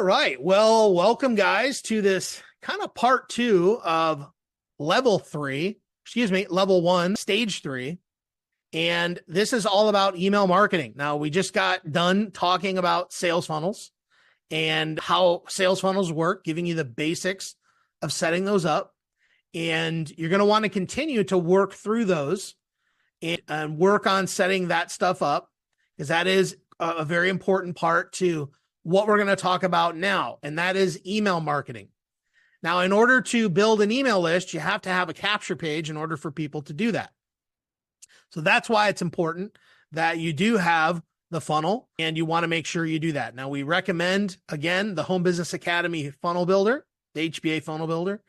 All right. Well, welcome guys to this kind of part 2 of level 1, stage 3. And this is all about email marketing. Now, we just got done talking about sales funnels and how sales funnels work, giving you the basics of setting those up. And you're going to want to continue to work through those and work on setting that stuff up, because that is a very important part to what we're going to talk about now, and that is email marketing. Now, in order to build an email list, you have to have a capture page in order for people to do that. So that's why it's important that you do have the funnel, and you want to make sure you do that. Now, we recommend, again, the Home Business Academy Funnel Builder, the HBA Funnel Builder.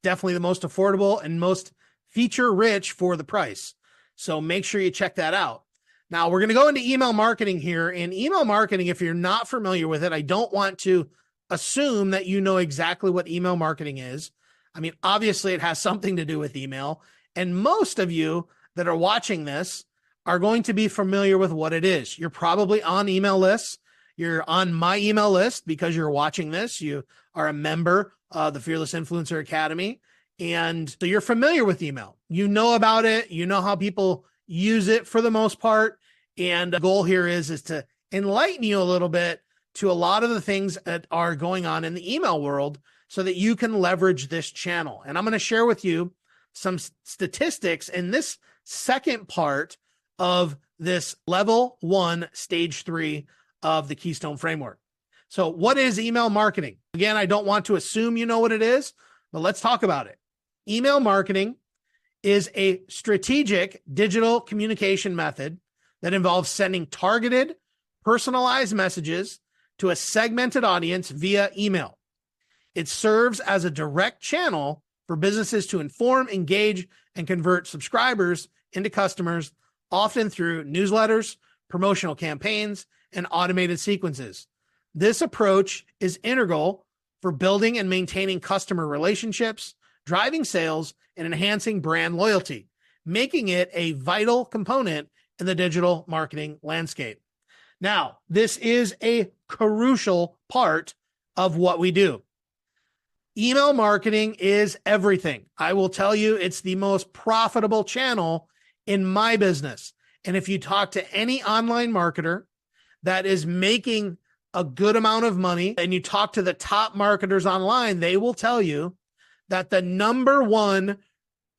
Definitely the most affordable and most feature rich for the price. So make sure you check that out. Now, we're going to go into email marketing here. And email marketing, if you're not familiar with it, I don't want to assume that you know exactly what email marketing is. I mean, obviously, it has something to do with email. And most of you that are watching this are going to be familiar with what it is. You're probably on email lists. You're on my email list because you're watching this. You are a member of the Fearless Influencer Academy. And so you're familiar with email. You know about it. You know how people use it for the most part. And the goal here is to enlighten you a little bit to a lot of the things that are going on in the email world so that you can leverage this channel. And I'm going to share with you some statistics in this second part of this level 1, stage 3 of the Keystone Framework. So what is email marketing? Again, I don't want to assume you know what it is, but let's talk about it. Email marketing is a strategic digital communication method that involves sending targeted, personalized messages to a segmented audience via email. It serves as a direct channel for businesses to inform, engage, and convert subscribers into customers, often through newsletters, promotional campaigns, and automated sequences. This approach is integral for building and maintaining customer relationships, driving sales, and enhancing brand loyalty, making it a vital component in the digital marketing landscape. Now, this is a crucial part of what we do. Email marketing is everything. I will tell you, it's the most profitable channel in my business. And if you talk to any online marketer that is making a good amount of money, and you talk to the top marketers online, they will tell you that the number one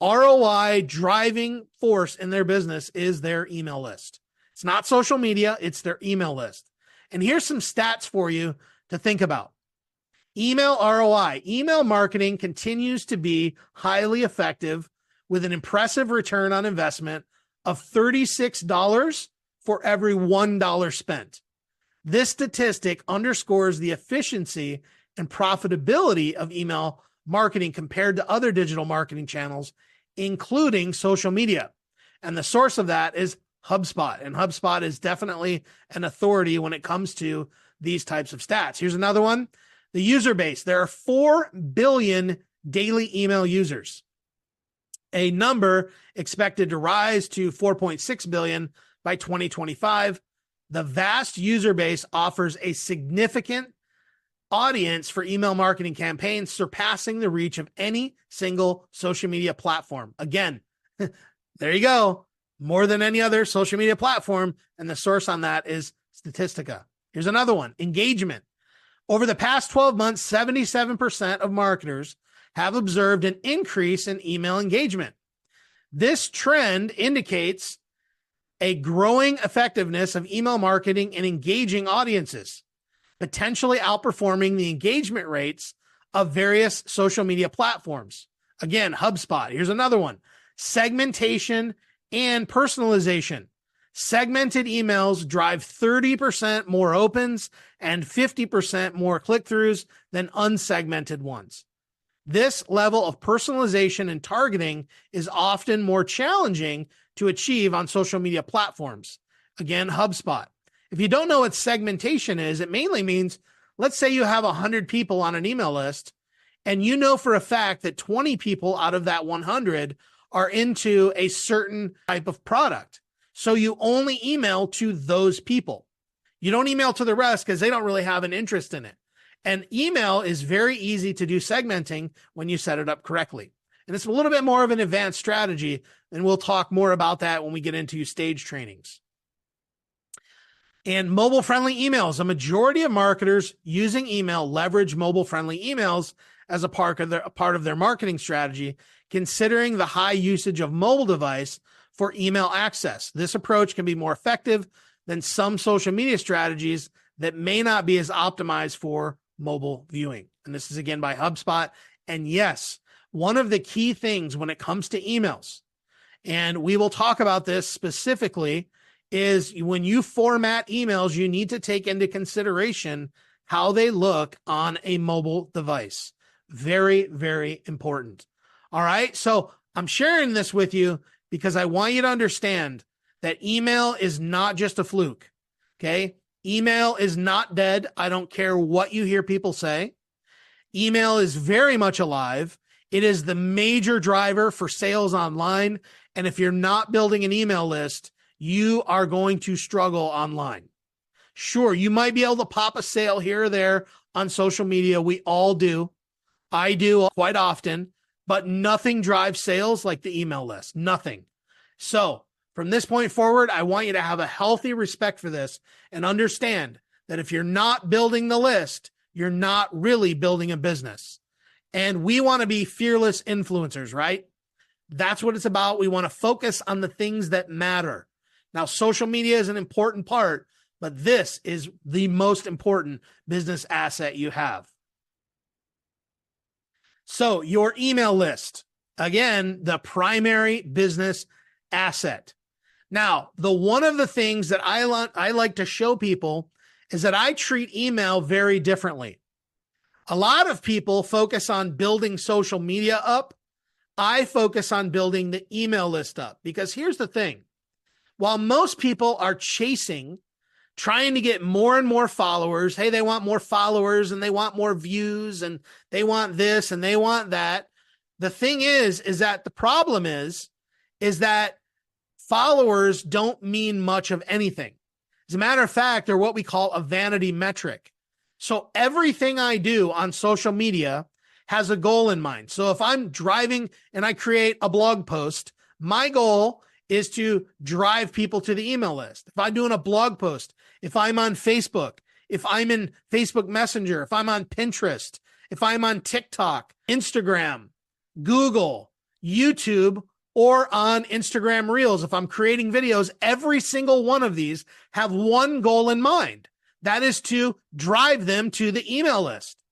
ROI driving force in their business is their email list. It's not social media, it's their email list. And here's some stats for you to think about. Email ROI. Email marketing continues to be highly effective with an impressive return on investment of $36 for every $1 spent. This statistic underscores the efficiency and profitability of email marketing compared to other digital marketing channels, including social media. And the source of that is HubSpot. And HubSpot is definitely an authority when it comes to these types of stats. Here's another one. The user base. There are 4 billion daily email users, a number expected to rise to 4.6 billion by 2025. The vast user base offers a significant audience for email marketing campaigns, surpassing the reach of any single social media platform. Again, there you go. More than any other social media platform. And the source on that is Statistica. Here's another one. Engagement. Over the past 12 months, 77% of marketers have observed an increase in email engagement. This trend indicates a growing effectiveness of email marketing in engaging audiences, potentially outperforming the engagement rates of various social media platforms. Again, HubSpot. Here's another one. Segmentation and personalization. Segmented emails drive 30% more opens and 50% more click-throughs than unsegmented ones. This level of personalization and targeting is often more challenging to achieve on social media platforms. Again, HubSpot. If you don't know what segmentation is, it mainly means, let's say you have 100 people on an email list, and you know for a fact that 20 people out of that 100 are into a certain type of product. So you only email to those people. You don't email to the rest because they don't really have an interest in it. And email is very easy to do segmenting when you set it up correctly. And it's a little bit more of an advanced strategy, and we'll talk more about that when we get into stage trainings. And mobile-friendly emails. A majority of marketers using email leverage mobile-friendly emails as a part of their marketing strategy, considering the high usage of mobile device for email access. This approach can be more effective than some social media strategies that may not be as optimized for mobile viewing. And this is again by HubSpot. And yes, one of the key things when it comes to emails, and we will talk about this specifically, is when you format emails, you need to take into consideration how they look on a mobile device. Very, very important. All right. So I'm sharing this with you because I want you to understand that email is not just a fluke. Okay. Email is not dead. I don't care what you hear people say. Email is very much alive. It is the major driver for sales online. And if you're not building an email list, you are going to struggle online. Sure, you might be able to pop a sale here or there on social media. We all do. I do quite often, but nothing drives sales like the email list. Nothing. So from this point forward, I want you to have a healthy respect for this and understand that if you're not building the list, you're not really building a business. And we want to be fearless influencers, right? That's what it's about. We want to focus on the things that matter. Now, social media is an important part, but this is the most important business asset you have. So your email list, again, the primary business asset. Now, one of the things that I like to show people is that I treat email very differently. A lot of people focus on building social media up. I focus on building the email list up, because here's the thing. While most people are trying to get more and more followers, hey, they want more followers and they want more views and they want this and they want that. The thing is that the problem is that followers don't mean much of anything. As a matter of fact, they're what we call a vanity metric. So everything I do on social media has a goal in mind. So if I'm driving and I create a blog post, my goal is to drive people to the email list. If I'm doing a blog post, if I'm on Facebook, if I'm in Facebook Messenger, if I'm on Pinterest, if I'm on TikTok, Instagram, Google, YouTube, or on Instagram Reels, if I'm creating videos, every single one of these have one goal in mind. That is to drive them to the email list.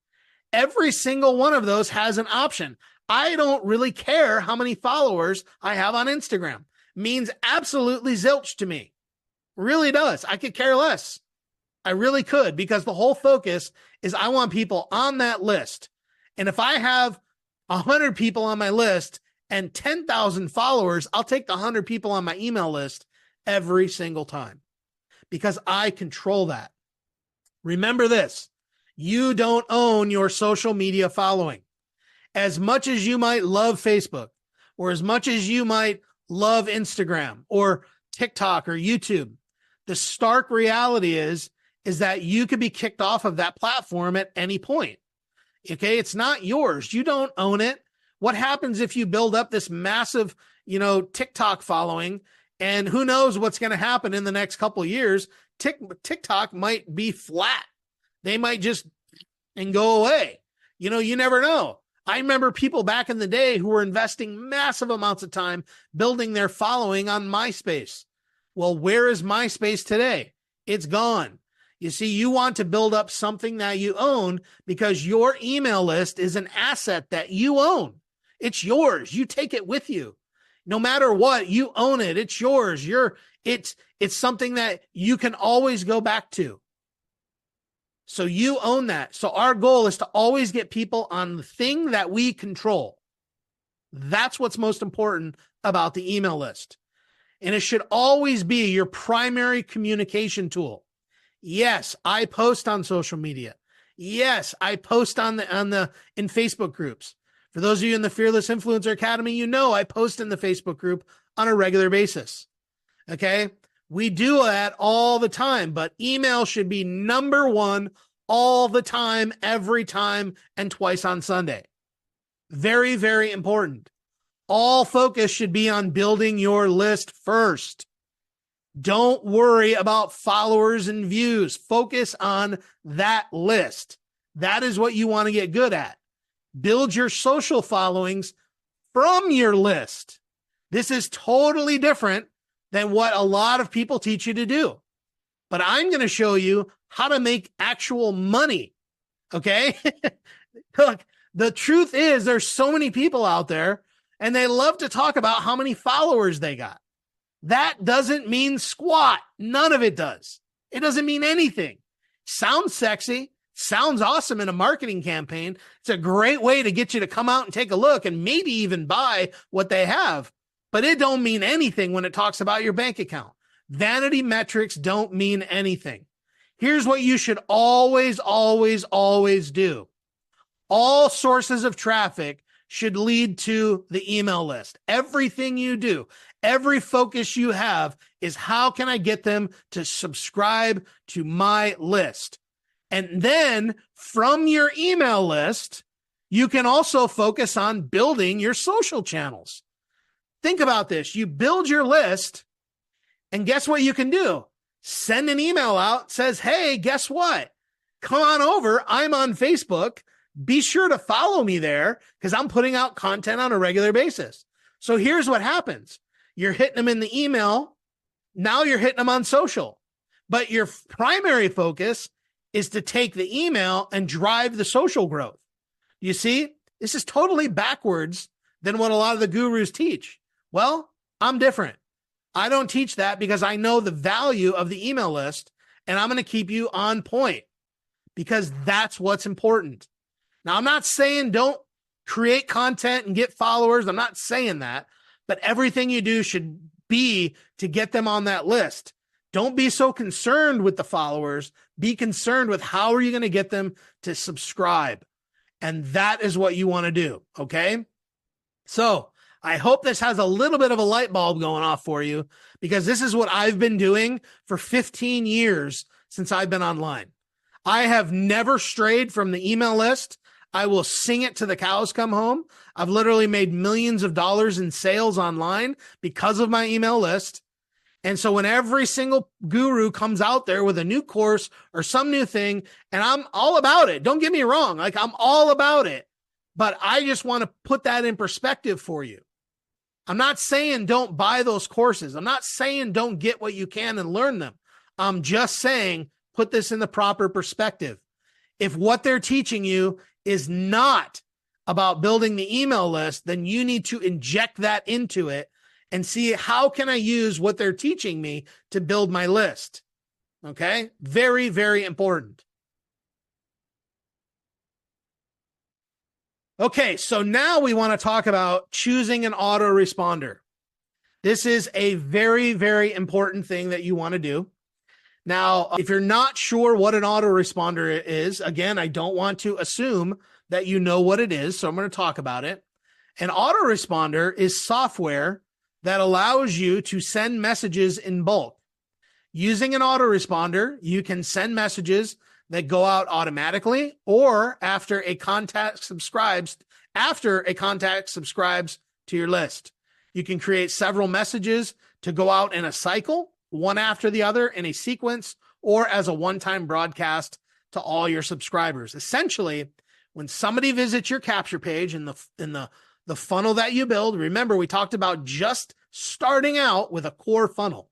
Every single one of those has an option. I don't really care how many followers I have on Instagram. Means absolutely zilch to me. Really does. I could care less. I really could, because the whole focus is I want people on that list. And if I have 100 people on my list and 10,000 followers, I'll take the 100 people on my email list every single time, because I control that. Remember this, you don't own your social media following. As much as you might love Facebook, or as much as you might love Instagram or TikTok or YouTube, the stark reality is that you could be kicked off of that platform at any point. Okay. It's not yours. You don't own it. What happens if you build up this massive, TikTok following, and who knows what's going to happen in the next couple of years? TikTok might be flat. They might just and go away. You never know. I remember people back in the day who were investing massive amounts of time building their following on MySpace. Well, where is MySpace today? It's gone. You see, you want to build up something that you own, because your email list is an asset that you own. It's yours. You take it with you. No matter what, you own it. It's yours. It's something that you can always go back to. So you own that. So our goal is to always get people on the thing that we control. That's what's most important about the email list. And it should always be your primary communication tool. Yes, I post on social media. Yes, I post in Facebook groups. For those of you in the Fearless Influencer Academy, I post in the Facebook group on a regular basis. Okay? We do that all the time, but email should be number one all the time, every time, and twice on Sunday. Very, very important. All focus should be on building your list first. Don't worry about followers and views. Focus on that list. That is what you want to get good at. Build your social followings from your list. This is totally different than what a lot of people teach you to do. But I'm going to show you how to make actual money. Okay? Look, the truth is there's so many people out there and they love to talk about how many followers they got. That doesn't mean squat. None of it does. It doesn't mean anything. Sounds sexy. Sounds awesome in a marketing campaign. It's a great way to get you to come out and take a look and maybe even buy what they have. But it don't mean anything when it talks about your bank account. Vanity metrics don't mean anything. Here's what you should always, always, always do. All sources of traffic should lead to the email list. Everything you do, every focus you have is how can I get them to subscribe to my list? And then from your email list, you can also focus on building your social channels. Think about this. You build your list, and guess what you can do? Send an email out, says, hey, guess what? Come on over. I'm on Facebook. Be sure to follow me there because I'm putting out content on a regular basis. So here's what happens. You're hitting them in the email. Now you're hitting them on social. But your primary focus is to take the email and drive the social growth. You see, this is totally backwards than what a lot of the gurus teach. Well, I'm different. I don't teach that because I know the value of the email list, and I'm going to keep you on point because that's what's important. Now, I'm not saying don't create content and get followers. I'm not saying that, but everything you do should be to get them on that list. Don't be so concerned with the followers. Be concerned with how are you going to get them to subscribe. And that is what you want to do. Okay. So I hope this has a little bit of a light bulb going off for you because this is what I've been doing for 15 years since I've been online. I have never strayed from the email list. I will sing it till the cows come home. I've literally made millions of dollars in sales online because of my email list. And so when every single guru comes out there with a new course or some new thing, and I'm all about it. Don't get me wrong. Like I'm all about it, but I just want to put that in perspective for you. I'm not saying don't buy those courses. I'm not saying don't get what you can and learn them. I'm just saying put this in the proper perspective. If what they're teaching you is not about building the email list, then you need to inject that into it and see how can I use what they're teaching me to build my list. Okay? Very, very important. Okay, so now we want to talk about choosing an autoresponder. This is a very, very important thing that you want to do. Now, if you're not sure what an autoresponder is, again, I don't want to assume that you know what it is, so I'm going to talk about it. An autoresponder is software that allows you to send messages in bulk. Using an autoresponder, you can send messages that go out automatically or after a contact subscribes to your list. You can create several messages to go out in a cycle, one after the other in a sequence, or as a one-time broadcast to all your subscribers. Essentially, when somebody visits your capture page in the funnel that you build, remember we talked about just starting out with a core funnel.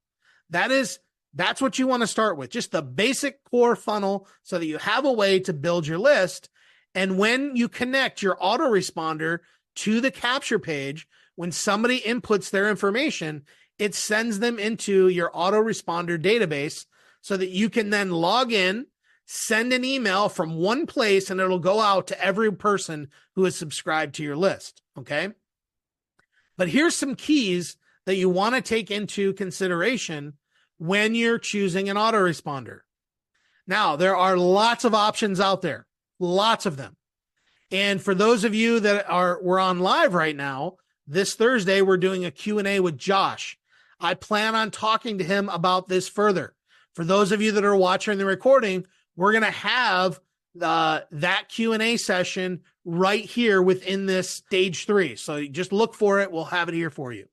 That's what you want to start with, just the basic core funnel so that you have a way to build your list. And when you connect your autoresponder to the capture page, when somebody inputs their information, it sends them into your autoresponder database so that you can then log in, send an email from one place, and it'll go out to every person who is subscribed to your list. Okay. But here's some keys that you want to take into consideration when you're choosing an autoresponder. Now, there are lots of options out there, lots of them. And for those of you that we're on live right now, this Thursday, we're doing a Q&A with Josh. I plan on talking to him about this further. For those of you that are watching the recording, we're going to have that Q&A session right here within this stage 3. So you just look for it. We'll have it here for you.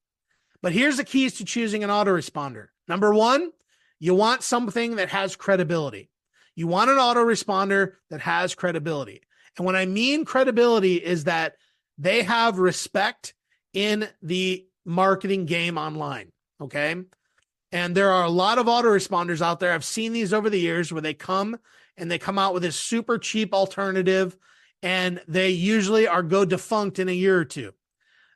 But here's the keys to choosing an autoresponder. Number 1, you want something that has credibility. You want an autoresponder that has credibility. And what I mean credibility is that they have respect in the marketing game online, okay? And there are a lot of autoresponders out there. I've seen these over the years where they come out with this super cheap alternative, and they usually go defunct in a year or two.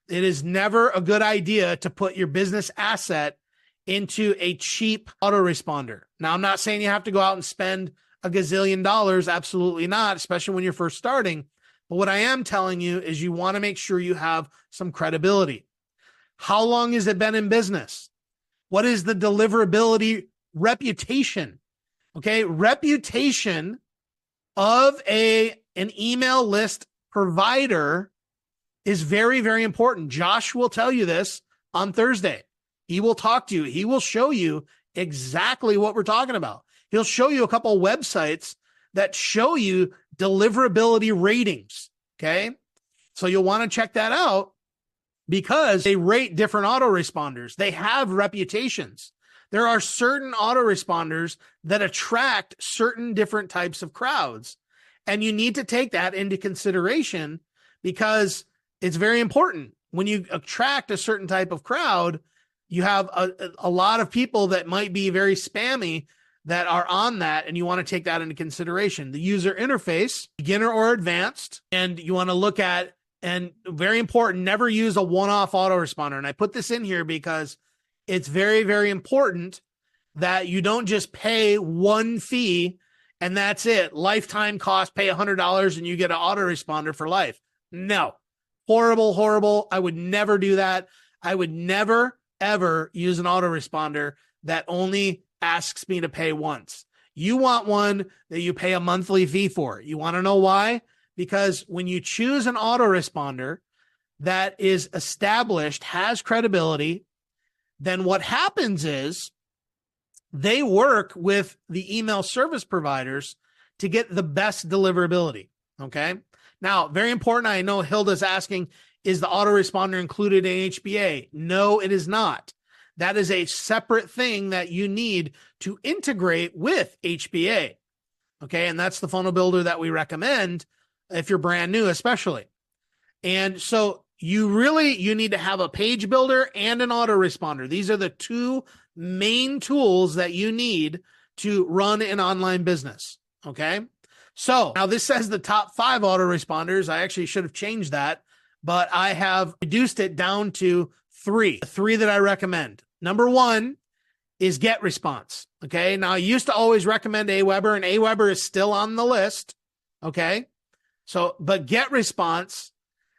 It is never a good idea to put your business asset into a cheap autoresponder. Now, I'm not saying you have to go out and spend a gazillion dollars. Absolutely not, especially when you're first starting. But what I am telling you is you want to make sure you have some credibility. How long has it been in business? What is the deliverability reputation? Okay, reputation of an email list provider is very, very important. Josh will tell you this on Thursday. He will talk to you. He will show you exactly what we're talking about. He'll show you a couple of websites that show you deliverability ratings. Okay, so you'll want to check that out because they rate different autoresponders. They have reputations. There are certain autoresponders that attract certain different types of crowds. And you need to take that into consideration because it's very important. When you attract a certain type of crowd, you have a lot of people that might be very spammy that are on that, and you want to take that into consideration. The user interface, beginner or advanced, and you want to look at, and very important, never use a one-off autoresponder. And I put this in here because it's very, very important that you don't just pay one fee and that's it. Lifetime cost, pay $100 and you get an autoresponder for life. No. Horrible, horrible. I would never do that. I would never, ever use an autoresponder that only asks me to pay once. You want one that you pay a monthly fee for. You want to know why? Because when you choose an autoresponder that is established, has credibility, then what happens is they work with the email service providers to get the best deliverability. Okay. Now, very important. I know Hilda's asking, is the autoresponder included in HBA? No, it is not. That is a separate thing that you need to integrate with HBA. Okay. And that's the funnel builder that we recommend if you're brand new, especially. And so you need to have a page builder and an autoresponder. These are the two main tools that you need to run an online business. Okay. So now this says the top 5 autoresponders. I actually should have changed that, but I have reduced it down to 3. The 3 that I recommend. Number 1 is GetResponse. Okay. Now I used to always recommend Aweber, and Aweber is still on the list. Okay. So, but GetResponse,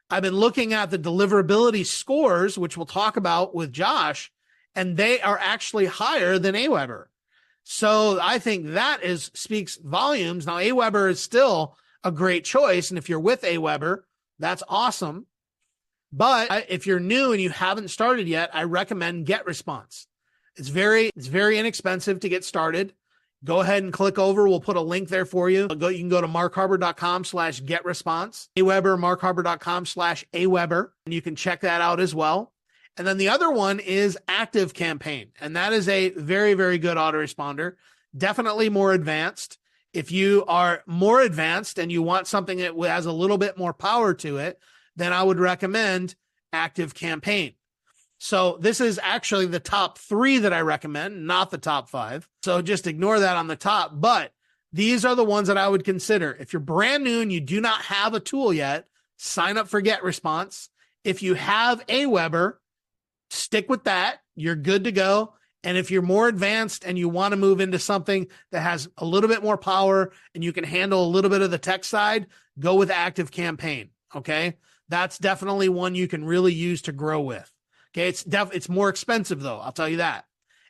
I've been looking at the deliverability scores, which we'll talk about with Josh, and they are actually higher than Aweber. So I think that speaks volumes. Now, Aweber is still a great choice. And if you're with Aweber, that's awesome. But if you're new and you haven't started yet, I recommend GetResponse. It's very inexpensive to get started. Go ahead and click over. We'll put a link there for you. You can go to markharbert.com/getresponse, Aweber, markharbert.com/Aweber, and you can check that out as well. And then the other one is Active Campaign. And that is a very, very good autoresponder, definitely more advanced. If you are more advanced and you want something that has a little bit more power to it, then I would recommend Active Campaign. So this is actually the top 3 that I recommend, not the top 5. So just ignore that on the top. But these are the ones that I would consider. If you're brand new and you do not have a tool yet, sign up for GetResponse. If you have Aweber, stick with that. You're good to go. And if you're more advanced and you want to move into something that has a little bit more power and you can handle a little bit of the tech side, go with Active Campaign. Okay. That's definitely one you can really use to grow with. Okay. It's more expensive though. I'll tell you that.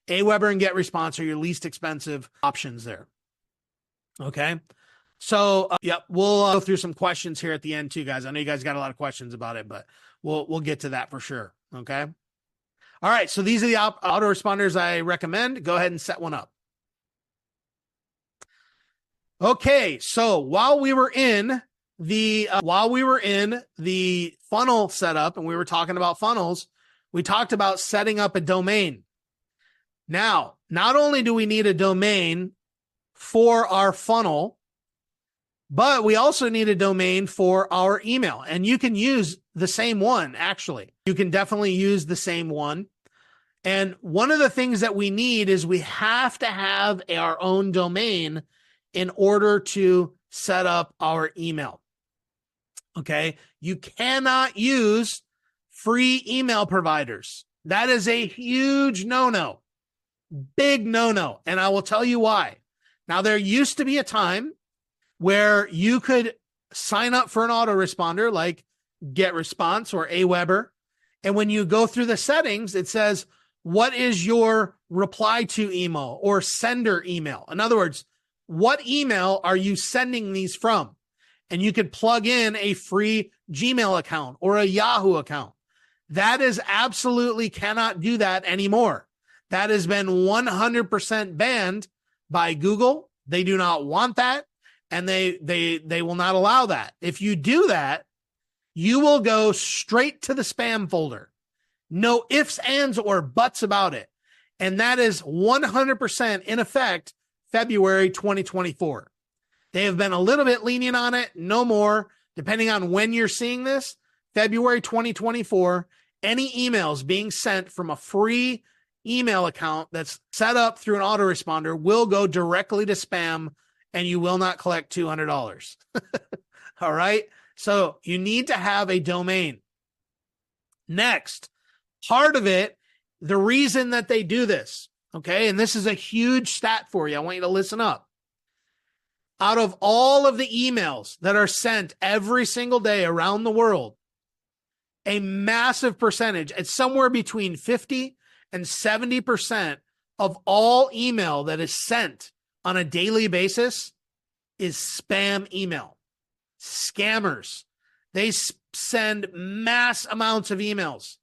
Aweber and GetResponse are your least expensive options there. Okay. So, we'll go through some questions here at the end too, guys. I know you guys got a lot of questions about it, but we'll get to that for sure. Okay. All right. So these are the autoresponders I recommend. Go ahead and set one up. Okay, so while we were in the funnel setup and we were talking about funnels, we talked about setting up a domain. Now, not only do we need a domain for our funnel, but we also need a domain for our email. And you can use the same one, actually. You can definitely use the same one. And one of the things that we need is we have to have our own domain in order to set up our email. Okay. You cannot use free email providers. That is a huge no-no, big no-no. And I will tell you why. Now, there used to be a time where you could sign up for an autoresponder like GetResponse or Aweber. And when you go through the settings, it says, what is your reply to email or sender email? In other words, what email are you sending these from? And you could plug in a free Gmail account or a Yahoo account. That is absolutely cannot do that anymore. That has been 100% banned by Google. They do not want that, and they will not allow that. If you do that, you will go straight to the spam folder. No ifs, ands, or buts about it. And that is 100% in effect February 2024. They have been a little bit lenient on it, no more. Depending on when you're seeing this, February 2024, any emails being sent from a free email account that's set up through an autoresponder will go directly to spam, and you will not collect $200. All right. So you need to have a domain. Next, part of it, the reason that they do this, okay, and this is a huge stat for you. I want you to listen up. Out of all of the emails that are sent every single day around the world, a massive percentage, it's somewhere between 50 and 70% of all email that is sent on a daily basis is spam email. Scammers. They send mass amounts of emails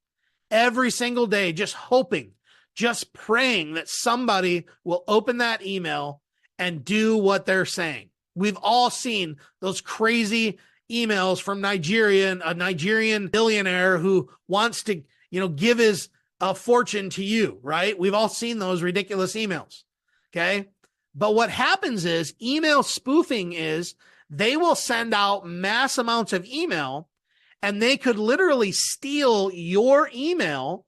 every single day, just hoping, just praying that somebody will open that email and do what they're saying. We've all seen those crazy emails from Nigeria, a Nigerian billionaire who wants to, give his fortune to you, right? We've all seen those ridiculous emails. Okay. But what happens is email spoofing is they will send out mass amounts of email, and they could literally steal your email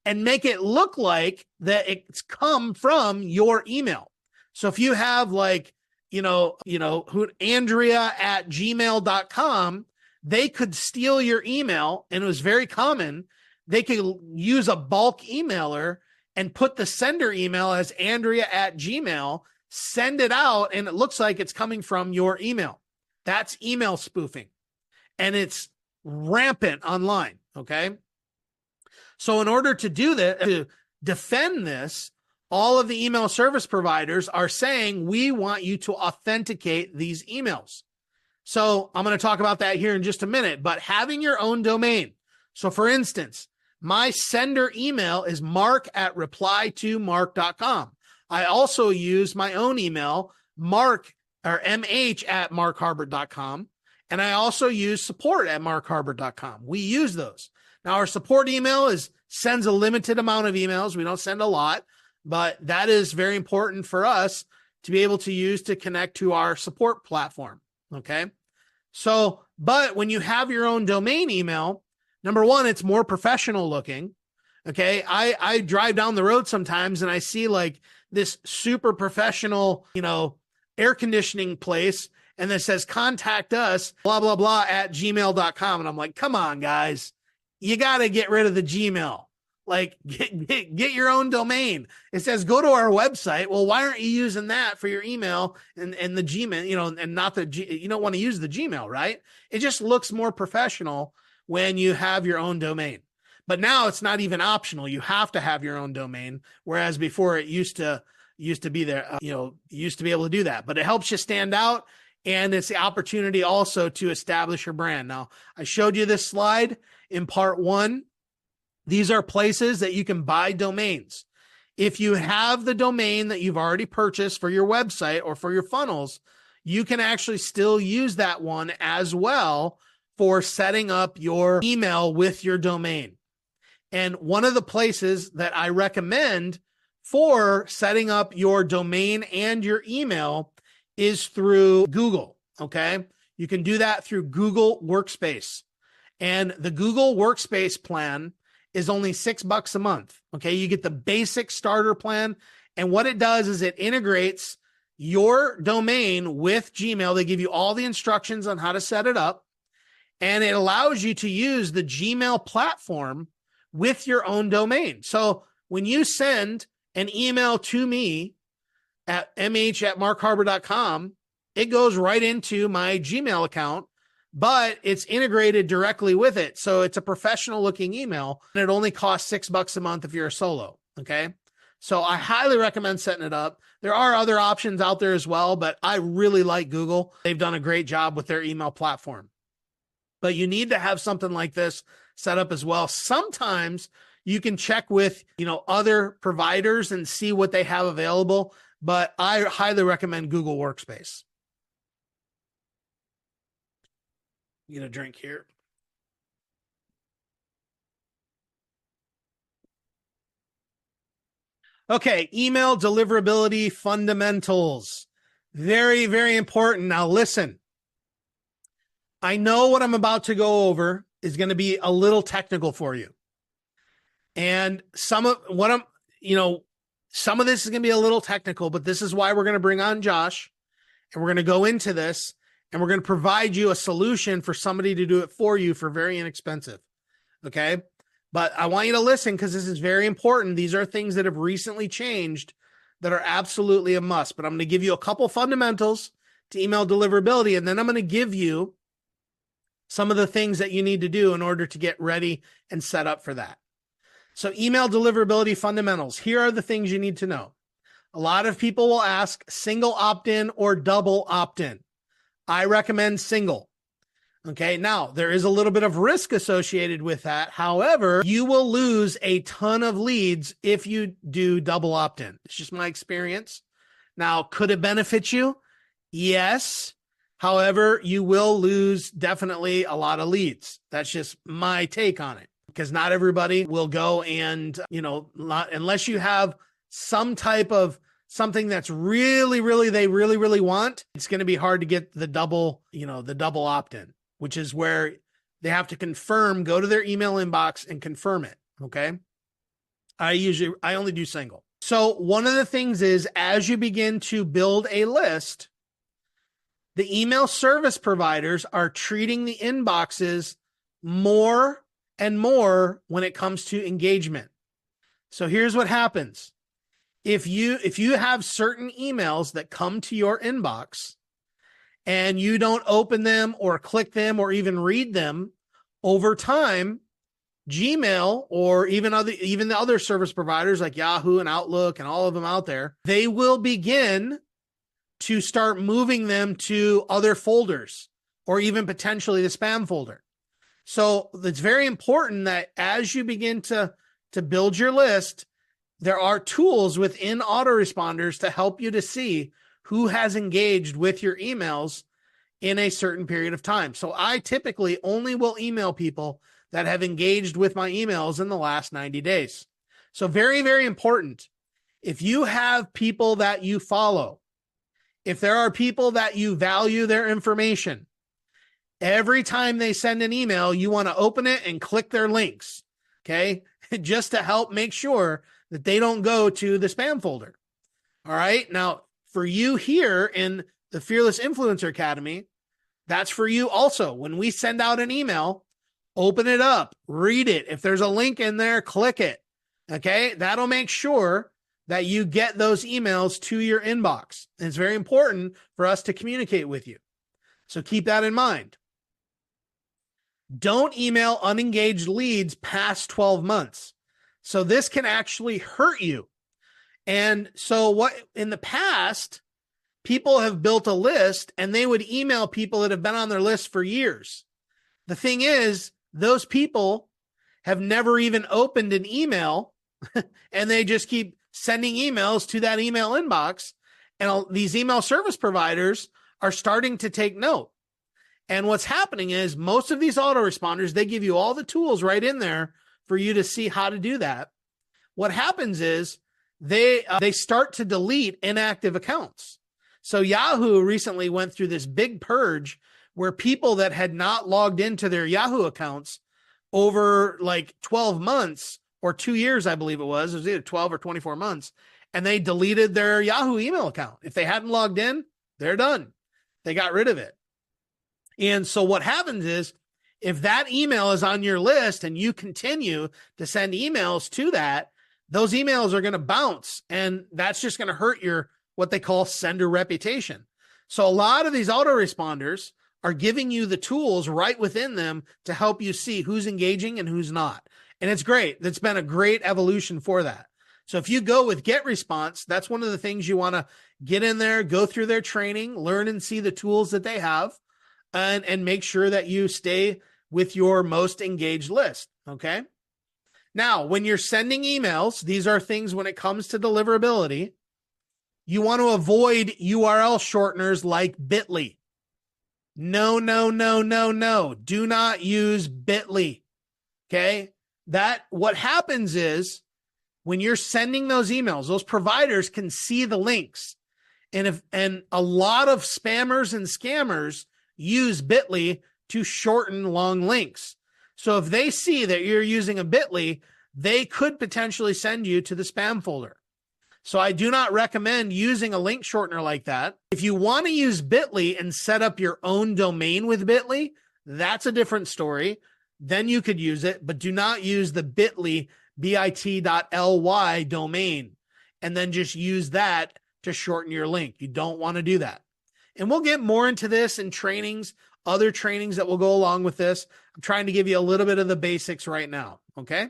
and make it look like that it's come from your email. So if you have Andrea@gmail.com, they could steal your email, and it was very common. They could use a bulk emailer and put the sender email as Andrea@gmail, send it out, and it looks like it's coming from your email. That's email spoofing. And it's rampant online. Okay. So in order to do that, to defend this, all of the email service providers are saying, we want you to authenticate these emails. So I'm going to talk about that here in just a minute, but having your own domain. So for instance, my sender email is mark@replytomark.com. I also use my own email, mh@markharbert.com. And I also use support@markharbert.com. We use those. Now, our support email sends a limited amount of emails. We don't send a lot, but that is very important for us to be able to use to connect to our support platform. Okay. So, but when you have your own domain email, number one, it's more professional looking. Okay. I drive down the road sometimes and I see like this super professional, air conditioning place, and it says contact us, blah, blah, blah @gmail.com. And I'm like, come on, guys, you got to get rid of the Gmail. Like get your own domain. It says, go to our website. Well, why aren't you using that for your email and the Gmail, and not you don't want to use the Gmail, right? It just looks more professional when you have your own domain. But now it's not even optional. You have to have your own domain. Whereas before it used to be there, used to be able to do that, but it helps you stand out. And it's the opportunity also to establish your brand. Now, I showed you this slide in part 1. These are places that you can buy domains. If you have the domain that you've already purchased for your website or for your funnels, you can actually still use that one as well for setting up your email with your domain. And one of the places that I recommend for setting up your domain and your email is through Google. Okay. You can do that through Google Workspace. And the Google Workspace plan is only $6 a month. Okay. You get the basic starter plan. And what it does is it integrates your domain with Gmail. They give you all the instructions on how to set it up. And it allows you to use the Gmail platform with your own domain. So when you send an email to me at mh@markharbert.com, it goes right into my Gmail account, but it's integrated directly with it. So it's a professional looking email, and it only costs $6 a month if you're a solo. Okay. So I highly recommend setting it up. There are other options out there as well, but I really like Google. They've done a great job with their email platform. But you need to have something like this set up as well. Sometimes you can check with, other providers and see what they have available, but I highly recommend Google Workspace. Get a drink here. Okay, email deliverability fundamentals. Very, very important. Now listen, I know what I'm about to go over is going to be a little technical for you. And some of this is going to be a little technical, but this is why we're going to bring on Josh, and we're going to go into this, and we're going to provide you a solution for somebody to do it for you for very inexpensive. Okay. But I want you to listen because this is very important. These are things that have recently changed that are absolutely a must. But I'm going to give you a couple fundamentals to email deliverability, and then I'm going to give you some of the things that you need to do in order to get ready and set up for that. So email deliverability fundamentals. Here are the things you need to know. A lot of people will ask single opt-in or double opt-in. I recommend single. Okay, now there is a little bit of risk associated with that. However, you will lose a ton of leads if you do double opt-in. It's just my experience. Now, could it benefit you? Yes. However, you will lose definitely a lot of leads. That's just my take on it, because not everybody will go and, unless you have some type of something that's really want, it's going to be hard to get the double opt-in, which is where they have to confirm, go to their email inbox and confirm it. Okay. I only do single. So one of the things is, as you begin to build a list, the email service providers are treating the inboxes more and more when it comes to engagement. So here's what happens. If you have certain emails that come to your inbox and you don't open them or click them or even read them, over time, Gmail or even the other service providers like Yahoo and Outlook and all of them out there, they will begin to start moving them to other folders or even potentially the spam folder. So it's very important that as you begin to build your list, there are tools within autoresponders to help you to see who has engaged with your emails in a certain period of time. So I typically only will email people that have engaged with my emails in the last 90 days. So very, very important. If you have people that you follow, if there are people that you value their information, every time they send an email, you want to open it and click their links, okay? Just to help make sure that they don't go to the spam folder. All right. Now, for you here in the Fearless Influencer Academy, that's for you also. When we send out an email, open it up, read it. If there's a link in there, click it. Okay. That'll make sure that you get those emails to your inbox. And it's very important for us to communicate with you. So keep that in mind. Don't email unengaged leads past 12 months. So this can actually hurt you. And so what in the past, people have built a list and they would email people that have been on their list for years. The thing is, those people have never even opened an email and they just keep sending emails to that email inbox. And these email service providers are starting to take note. And what's happening is most of these autoresponders, they give you all the tools right in there for you to see how to do that. What happens is they start to delete inactive accounts. So Yahoo recently went through this big purge where people that had not logged into their Yahoo accounts over like 12 months or 2 years, I believe it was either 12 or 24 months, and they deleted their Yahoo email account. If they hadn't logged in, they're done. They got rid of it. And so what happens is if that email is on your list and you continue to send emails to that, those emails are going to bounce, and that's just going to hurt your what they call sender reputation. So a lot of these autoresponders are giving you the tools right within them to help you see who's engaging and who's not. And it's great. That's been a great evolution for that. So if you go with GetResponse, that's one of the things you want to get in there, go through their training, learn and see the tools that they have, and make sure that you stay with your most engaged list. Okay. Now, when you're sending emails, these are things when it comes to deliverability, you want to avoid URL shorteners like bit.ly. No. Do not use bit.ly. Okay. What happens is when you're sending those emails, those providers can see the links. And a lot of spammers and scammers use bit.ly to shorten long links. So if they see that you're using a bit.ly, they could potentially send you to the spam folder. So I do not recommend using a link shortener like that. If you want to use bit.ly and set up your own domain with bit.ly, that's a different story. Then you could use it, but do not use the bit.ly bit.ly domain and then just use that to shorten your link. You don't want to do that. And we'll get more into this in trainings, other trainings that will go along with this. I'm trying to give you a little bit of the basics right now. Okay.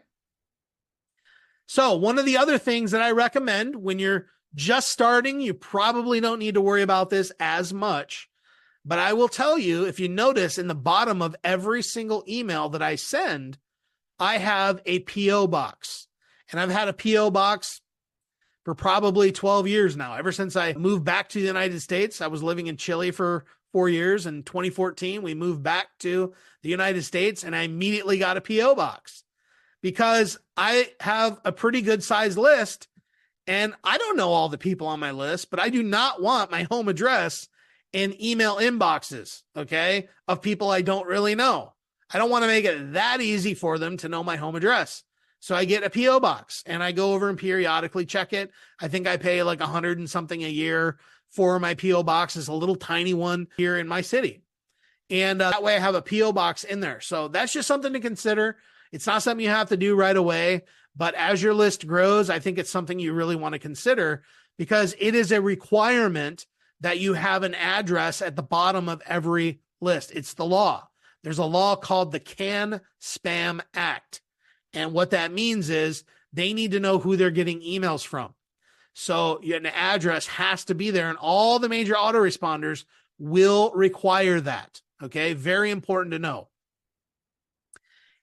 So one of the other things that I recommend when you're just starting, you probably don't need to worry about this as much, but I will tell you, if you notice in the bottom of every single email that I send, I have a PO box, and I've had a PO box for probably 12 years now. Ever since I moved back to the United States, I was living in Chile for 4 years. In 2014, we moved back to the United States, and I immediately got a PO box because I have a pretty good sized list, and I don't know all the people on my list, but I do not want my home address in email inboxes, okay, of people I don't really know. I don't want to make it that easy for them to know my home address. So I get a PO box and I go over and periodically check it. I think I pay like 100 and something a year for my PO box. It's a little tiny one here in my city. And that way I have a PO box in there. So that's just something to consider. It's not something you have to do right away, but as your list grows, I think it's something you really want to consider because it is a requirement that you have an address at the bottom of every list. It's the law. There's a law called the Can-Spam Act. And what that means is they need to know who they're getting emails from. So an address has to be there, and all the major autoresponders will require that. Okay, very important to know.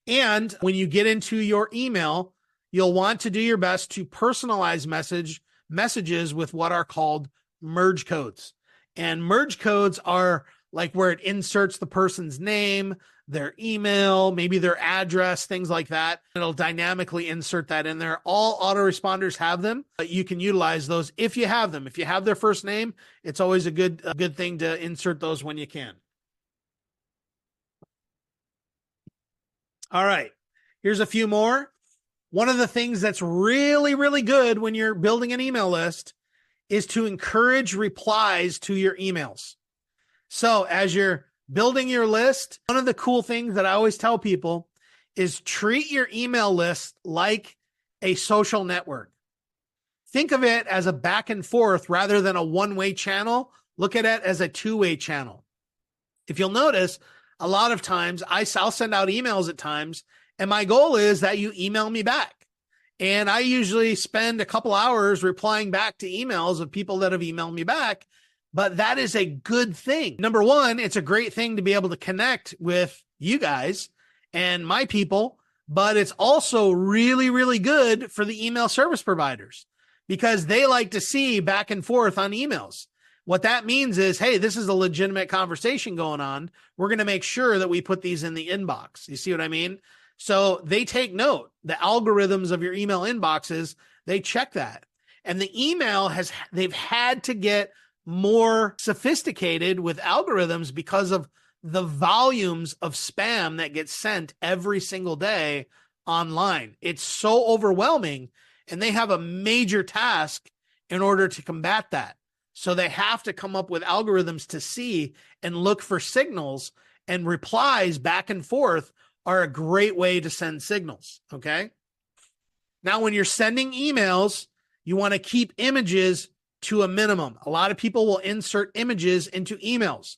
And when you get into your email, you'll want to do your best to personalize messages with what are called merge codes. And merge codes are like where it inserts the person's name, their email, maybe their address, things like that. It'll dynamically insert that in there. All autoresponders have them, but you can utilize those if you have them. If you have their first name, it's always a good thing to insert those when you can. All right, here's a few more. One of the things that's really, really good when you're building an email list is to encourage replies to your emails. So as you're building your list, one of the cool things that I always tell people is treat your email list like a social network. Think of it as a back and forth rather than a one-way channel. Look at it as a two-way channel. If you'll notice, a lot of times I'll send out emails at times, and my goal is that you email me back. And I usually spend a couple hours replying back to emails of people that have emailed me back. But that is a good thing. Number one, it's a great thing to be able to connect with you guys and my people, but it's also really, really good for the email service providers because they like to see back and forth on emails. What that means is, hey, this is a legitimate conversation going on. We're going to make sure that we put these in the inbox. You see what I mean? So they take note. The algorithms of your email inboxes, they check that. And the email they've had to get more sophisticated with algorithms because of the volumes of spam that gets sent every single day online. It's so overwhelming, and they have a major task in order to combat that. So they have to come up with algorithms to see and look for signals, and replies back and forth are a great way to send signals. Okay. Now, when you're sending emails, you want to keep images to a minimum. A lot of people will insert images into emails.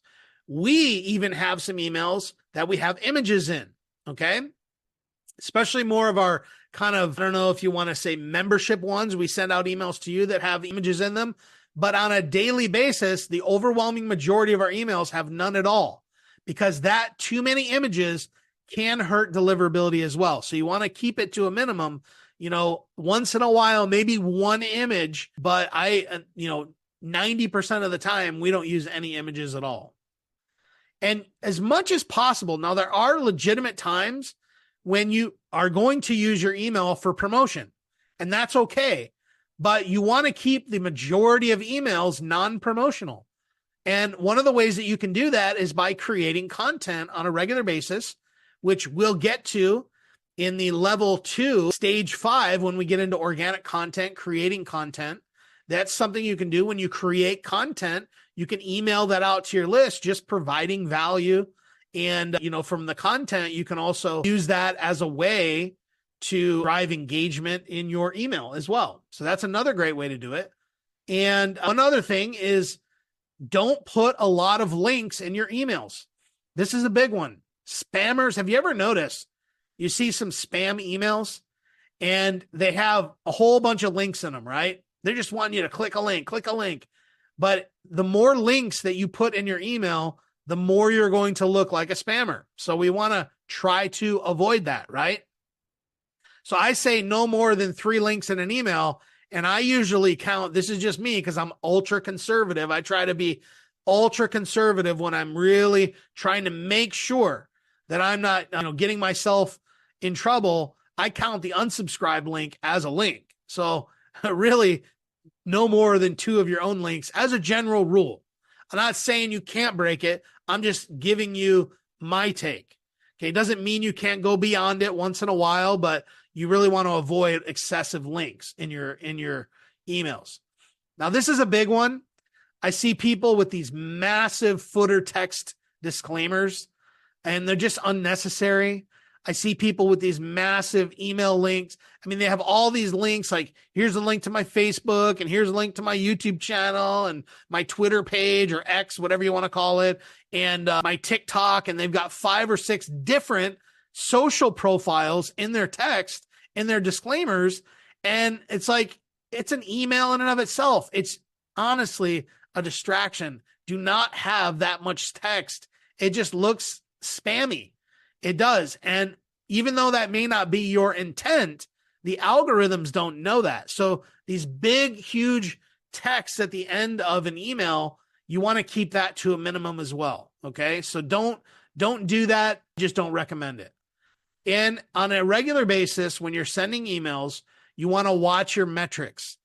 We even have some emails that we have images in. Okay. Especially more of our kind of, I don't know if you want to say membership ones. We send out emails to you that have images in them. But on a daily basis, the overwhelming majority of our emails have none at all, because that too many images can hurt deliverability as well. So you want to keep it to a minimum, once in a while, maybe one image, but 90% of the time, we don't use any images at all. And as much as possible, now there are legitimate times when you are going to use your email for promotion, and that's okay. But you want to keep the majority of emails non-promotional. And one of the ways that you can do that is by creating content on a regular basis, which we'll get to in the level 2, stage 5, when we get into organic content, creating content. That's something you can do when you create content. You can email that out to your list, just providing value. And, from the content, you can also use that as a way to drive engagement in your email as well. So that's another great way to do it. And another thing is, don't put a lot of links in your emails. This is a big one. Spammers, have you ever noticed you see some spam emails and they have a whole bunch of links in them, right? They're just wanting you to click a link. But the more links that you put in your email, the more you're going to look like a spammer. So we want to try to avoid that, right? So I say no more than 3 links in an email. And I usually count, this is just me because I'm ultra conservative. I try to be ultra conservative when I'm really trying to make sure that I'm not, getting myself in trouble. I count the unsubscribe link as a link. So really no more than 2 of your own links as a general rule. I'm not saying you can't break it. I'm just giving you my take. Okay. It doesn't mean you can't go beyond it once in a while, but you really want to avoid excessive links in your emails. Now, this is a big one. I see people with these massive footer text disclaimers, and they're just unnecessary. I see people with these massive email links. I mean, they have all these links, like here's a link to my Facebook, and here's a link to my YouTube channel and my Twitter page, or X, whatever you want to call it, and my TikTok, and they've got 5 or 6 different social profiles in their text, in their disclaimers. And it's like, it's an email in and of itself. It's honestly a distraction. Do not have that much text. It just looks spammy. It does. And even though that may not be your intent, the algorithms don't know that. So these big, huge texts at the end of an email, you want to keep that to a minimum as well. Okay. So don't do that. Just don't recommend it. And on a regular basis, when you're sending emails, you want to watch your metrics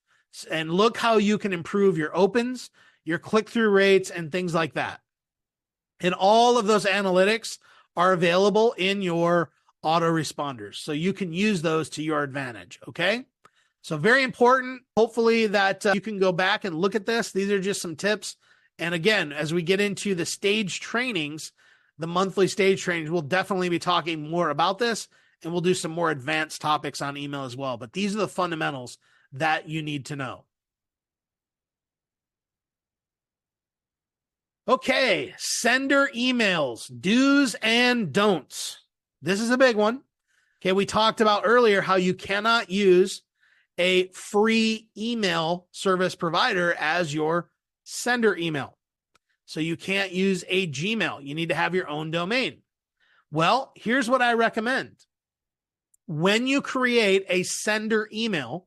and look how you can improve your opens, your click-through rates, and things like that. And all of those analytics are available in your autoresponders. So you can use those to your advantage. Okay. So very important. Hopefully that you can go back and look at this. These are just some tips. And again, as we get into the stage trainings, the monthly stage trainings, we'll definitely be talking more about this, and we'll do some more advanced topics on email as well. But these are the fundamentals that you need to know. Okay, sender emails, do's and don'ts. This is a big one. Okay, we talked about earlier how you cannot use a free email service provider as your sender email. So you can't use a Gmail. You need to have your own domain. Well, here's what I recommend. When you create a sender email,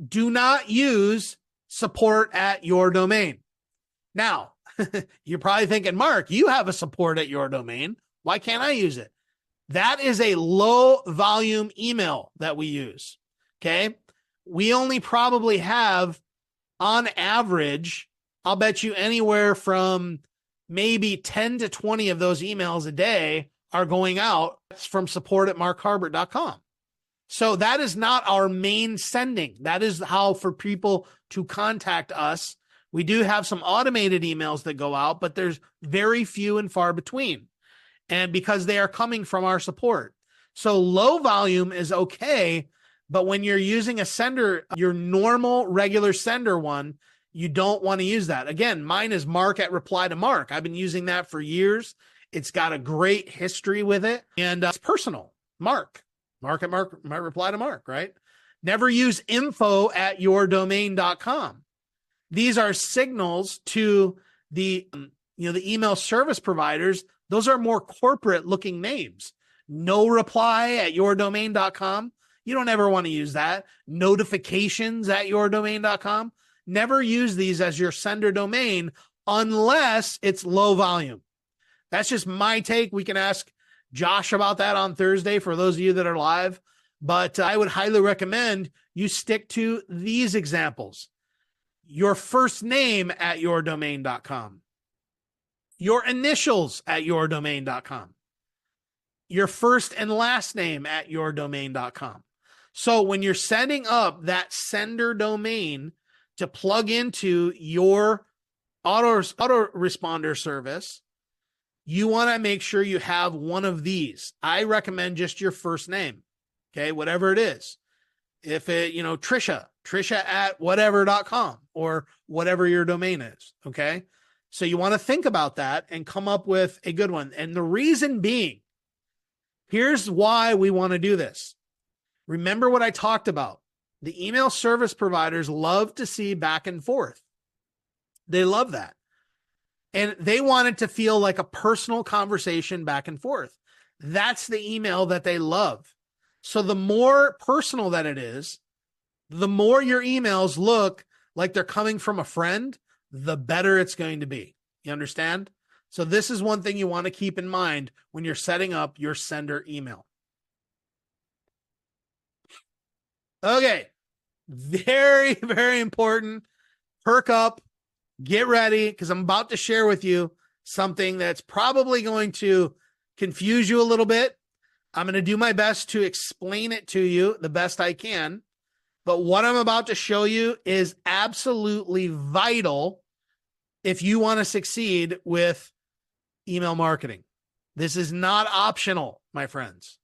do not use support at your domain. Now, you're probably thinking, Mark, you have a support at your domain. Why can't I use it? That is a low volume email that we use. Okay. We only probably have, on average, I'll bet you anywhere from maybe 10 to 20 of those emails a day are going out from support@markharbert.com. So that is not our main sending. That is how for people to contact us. We do have some automated emails that go out, but there's very few and far between. And because they are coming from our support. So low volume is okay, but when you're using a sender, your normal regular sender one, you don't want to use that. Again, mine is Mark@reply-to-Mark. I've been using that for years. It's got a great history with it, and it's personal. Mark@Mark, my reply-to-Mark, right? Never use info@yourdomain.com. These are signals to the email service providers. Those are more corporate looking names. No reply@yourdomain.com. You don't ever want to use that. Notifications@yourdomain.com. Never use these as your sender domain unless it's low volume. That's just my take. We can ask Josh about that on Thursday for those of you that are live. But I would highly recommend you stick to these examples. Your first name at yourdomain.com. Your initials at yourdomain.com. Your first and last name at yourdomain.com. So when you're setting up that sender domain to plug into your autoresponder service, you want to make sure you have one of these. I recommend just your first name. Okay, whatever it is. If it, Trisha at whatever.com or whatever your domain is. Okay. So you want to think about that and come up with a good one. And the reason being, here's why we want to do this. Remember what I talked about. The email service providers love to see back and forth. They love that. And they want it to feel like a personal conversation back and forth. That's the email that they love. So the more personal that it is, the more your emails look like they're coming from a friend, the better it's going to be. You understand? So this is one thing you want to keep in mind when you're setting up your sender email. Okay. Very, very important. Perk up. Get ready, because I'm about to share with you something that's probably going to confuse you a little bit. I'm going to do my best to explain it to you the best I can. But what I'm about to show you is absolutely vital if you want to succeed with email marketing. This is not optional, my friends.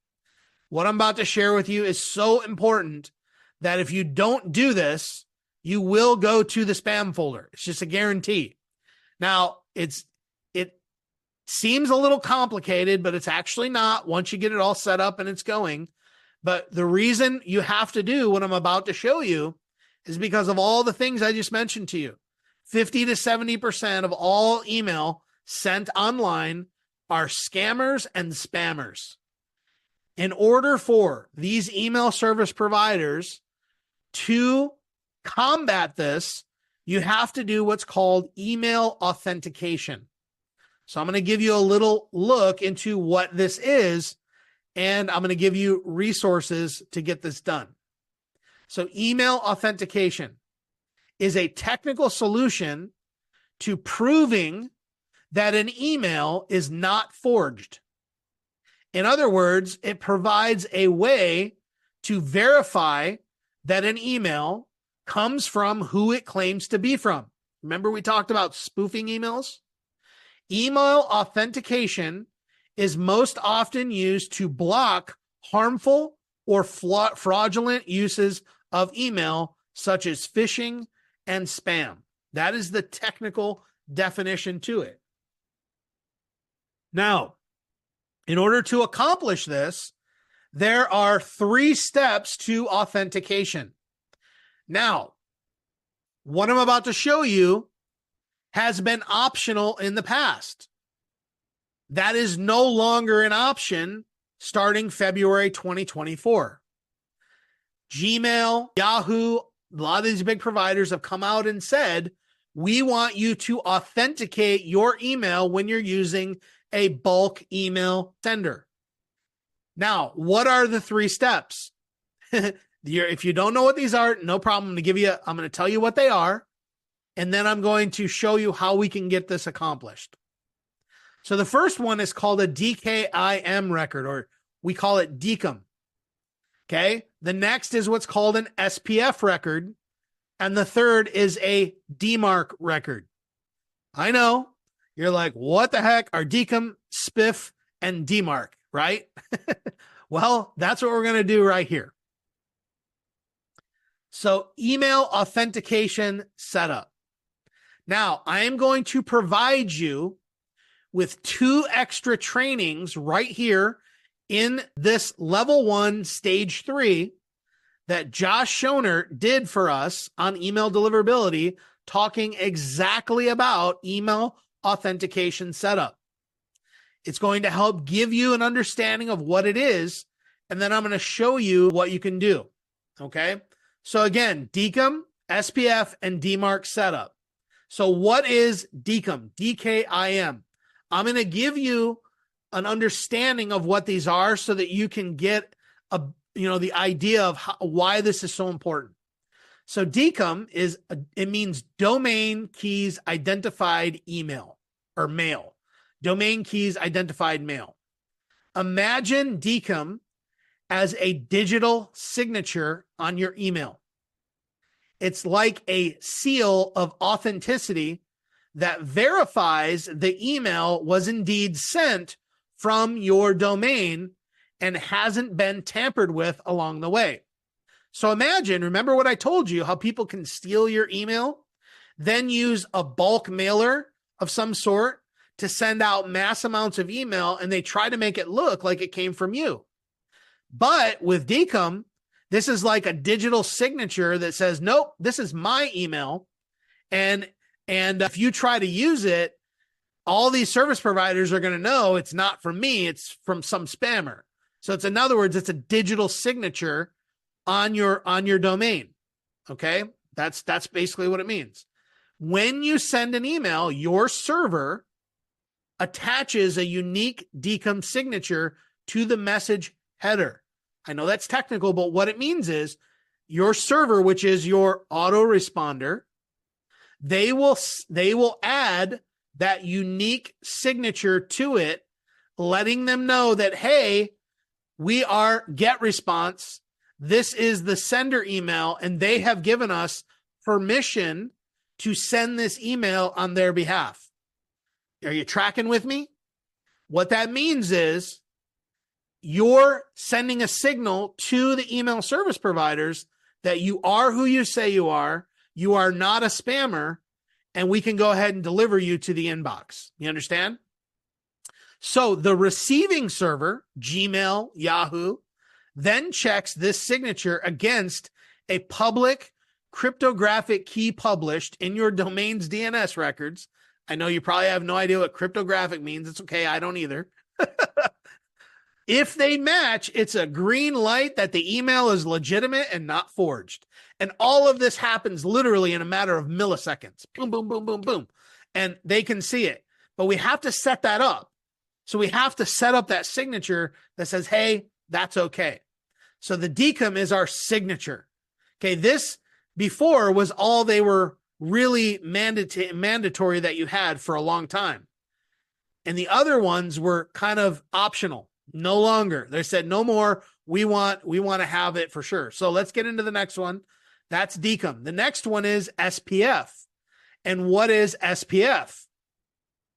What I'm about to share with you is so important that if you don't do this, you will go to the spam folder. It's just a guarantee. Now, it seems a little complicated, but it's actually not once you get it all set up and it's going. But the reason you have to do what I'm about to show you is because of all the things I just mentioned to you. 50 to 70% of all email sent online are scammers and spammers. In order for these email service providers to combat this, you have to do what's called email authentication. So I'm going to give you a little look into what this is, and I'm going to give you resources to get this done. So email authentication is a technical solution to proving that an email is not forged. In other words, it provides a way to verify that an email comes from who it claims to be from. Remember we talked about spoofing emails? Email authentication is most often used to block harmful or fraudulent uses of email, such as phishing and spam. That is the technical definition to it. Now, in order to accomplish this, there are 3 steps to authentication. Now, what I'm about to show you has been optional in the past. That is no longer an option starting February 2024. Gmail, Yahoo, a lot of these big providers have come out and said, We want you to authenticate your email when you're using a bulk email sender. Now, what are the 3 steps? If you don't know what these are, no problem. I'm going to tell you what they are, and then I'm going to show you how we can get this accomplished. So the first one is called a DKIM record, or we call it DKIM. Okay. The next is what's called an SPF record. And the third is a DMARC record. I know you're like, what the heck are DKIM, SPIF, and DMARC, right? Well, that's what we're going to do right here. So email authentication setup. Now, I am going to provide you with 2 extra trainings right here in this level 1, stage 3 that Josh Schoner did for us on email deliverability, talking exactly about email authentication setup. It's going to help give you an understanding of what it is, and then I'm going to show you what you can do. Okay. So again, DKIM, SPF, and DMARC setup. So what is DKIM? DKIM. I'm going to give you an understanding of what these are so that you can get the idea of why this is so important. So DKIM it means domain keys identified email or mail. Domain keys identified mail. Imagine DKIM as a digital signature on your email. It's like a seal of authenticity that verifies the email was indeed sent from your domain and hasn't been tampered with along the way. So remember what I told you, how people can steal your email, then use a bulk mailer of some sort to send out mass amounts of email, and they try to make it look like it came from you. But with DKIM, this is like a digital signature that says, nope, this is my email. And if you try to use it, all these service providers are going to know it's not from me, it's from some spammer. So in other words, it's a digital signature on your domain. Okay. That's basically what it means. When you send an email, your server attaches a unique DKIM signature to the message header. I know that's technical, but what it means is your server, which is your autoresponder, they will add that unique signature to it, letting them know that, hey, we are GetResponse. This is the sender email, and they have given us permission to send this email on their behalf. Are you tracking with me? What that means is you're sending a signal to the email service providers that you are who you say you are not a spammer, and we can go ahead and deliver you to the inbox. You understand? So the receiving server, Gmail, Yahoo, then checks this signature against a public cryptographic key published in your domain's DNS records. I know you probably have no idea what cryptographic means. It's okay. I don't either. If they match, it's a green light that the email is legitimate and not forged. And all of this happens literally in a matter of milliseconds. Boom, boom, boom, boom, boom. And they can see it. But we have to set that up. So we have to set up that signature that says, hey, that's okay. So the DKIM is our signature. Okay, this before was all they were really mandatory that you had for a long time. And the other ones were kind of optional. No longer. They said no more. We want to have it for sure. So let's get into the next one. That's DKIM. The next one is SPF. And what is SPF?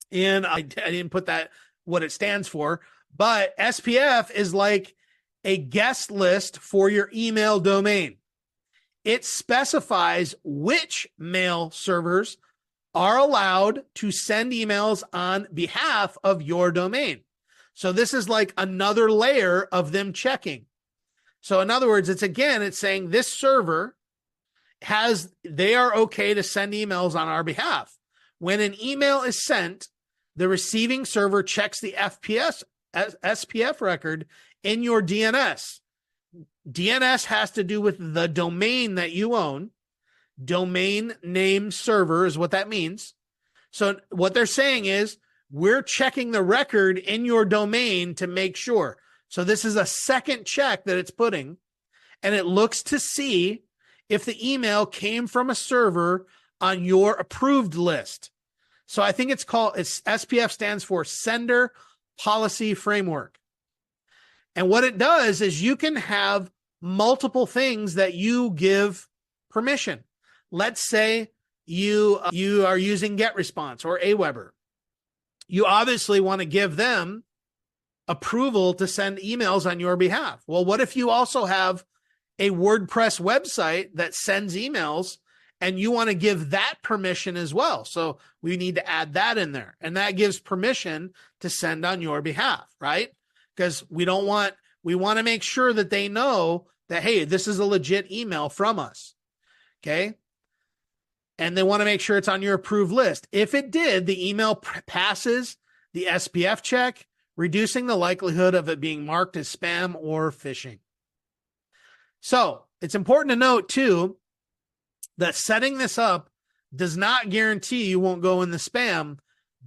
And I didn't put that what it stands for, but SPF is like a guest list for your email domain. It specifies which mail servers are allowed to send emails on behalf of your domain. So this is like another layer of them checking. So in other words, it's saying this server they are okay to send emails on our behalf. When an email is sent, the receiving server checks the SPF record in your DNS. DNS has to do with the domain that you own. domain name server is what that means. So what they're saying is we're checking the record in your domain to make sure. So this is a second check that it's putting, and it looks to see if the email came from a server on your approved list. So I think it's SPF stands for Sender Policy Framework. And what it does is you can have multiple things that you give permission. Let's say you are using GetResponse or Aweber. You obviously want to give them approval to send emails on your behalf. Well, what if you also have a WordPress website that sends emails and you want to give that permission as well? So we need to add that in there, and that gives permission to send on your behalf, right? Because we want to make sure that they know that, hey, this is a legit email from us. Okay. And they want to make sure it's on your approved list. If it did, the email passes the SPF check, reducing the likelihood of it being marked as spam or phishing. So it's important to note too, that setting this up does not guarantee you won't go in the spam,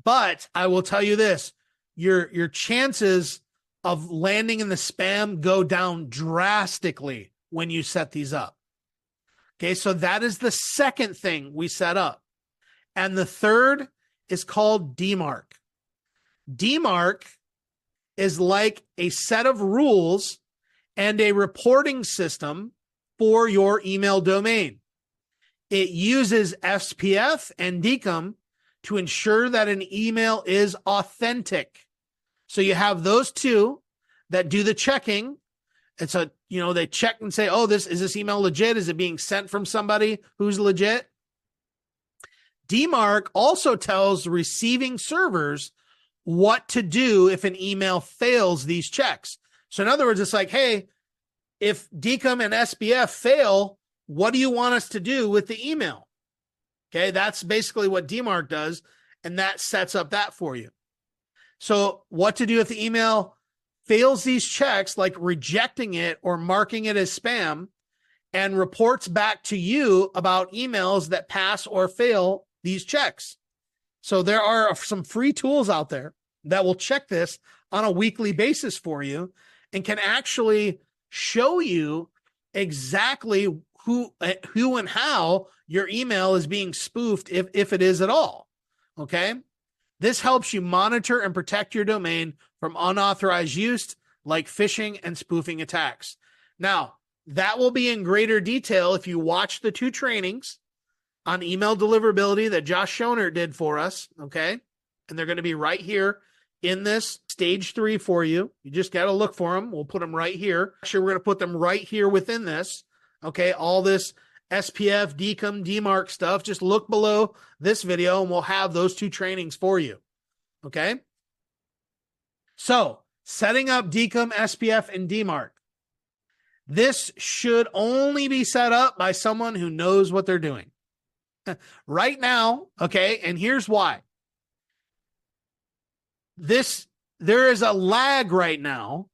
but I will tell you this, your chances of landing in the spam go down drastically when you set these up. Okay, so that is the second thing we set up. And the third is called DMARC. DMARC is like a set of rules and a reporting system for your email domain. It uses SPF and DKIM to ensure that an email is authentic. So you have those two that do the checking. It's they check and say, oh, is this email legit? Is it being sent from somebody who's legit? DMARC also tells receiving servers what to do if an email fails these checks. So in other words, it's like, hey, if DKIM and SPF fail, what do you want us to do with the email? Okay, that's basically what DMARC does, and that sets up that for you. So what to do if the email fails these checks, like rejecting it or marking it as spam, and reports back to you about emails that pass or fail these checks. So there are some free tools out there that will check this on a weekly basis for you and can actually show you exactly who and how your email is being spoofed, if it is at all. Okay. This helps you monitor and protect your domain from unauthorized use like phishing and spoofing attacks. Now, that will be in greater detail if you watch the 2 trainings on email deliverability that Josh Schoner did for us, okay? And they're going to be right here in this stage 3 for you. You just got to look for them. We'll put them right here. Actually, we're going to put them right here within this, okay? All this SPF, DKIM, DMARC stuff, just look below this video and we'll have those 2 trainings for you, okay? So, setting up DKIM, SPF, and DMARC. This should only be set up by someone who knows what they're doing. Right now, okay, and here's why. There is a lag right now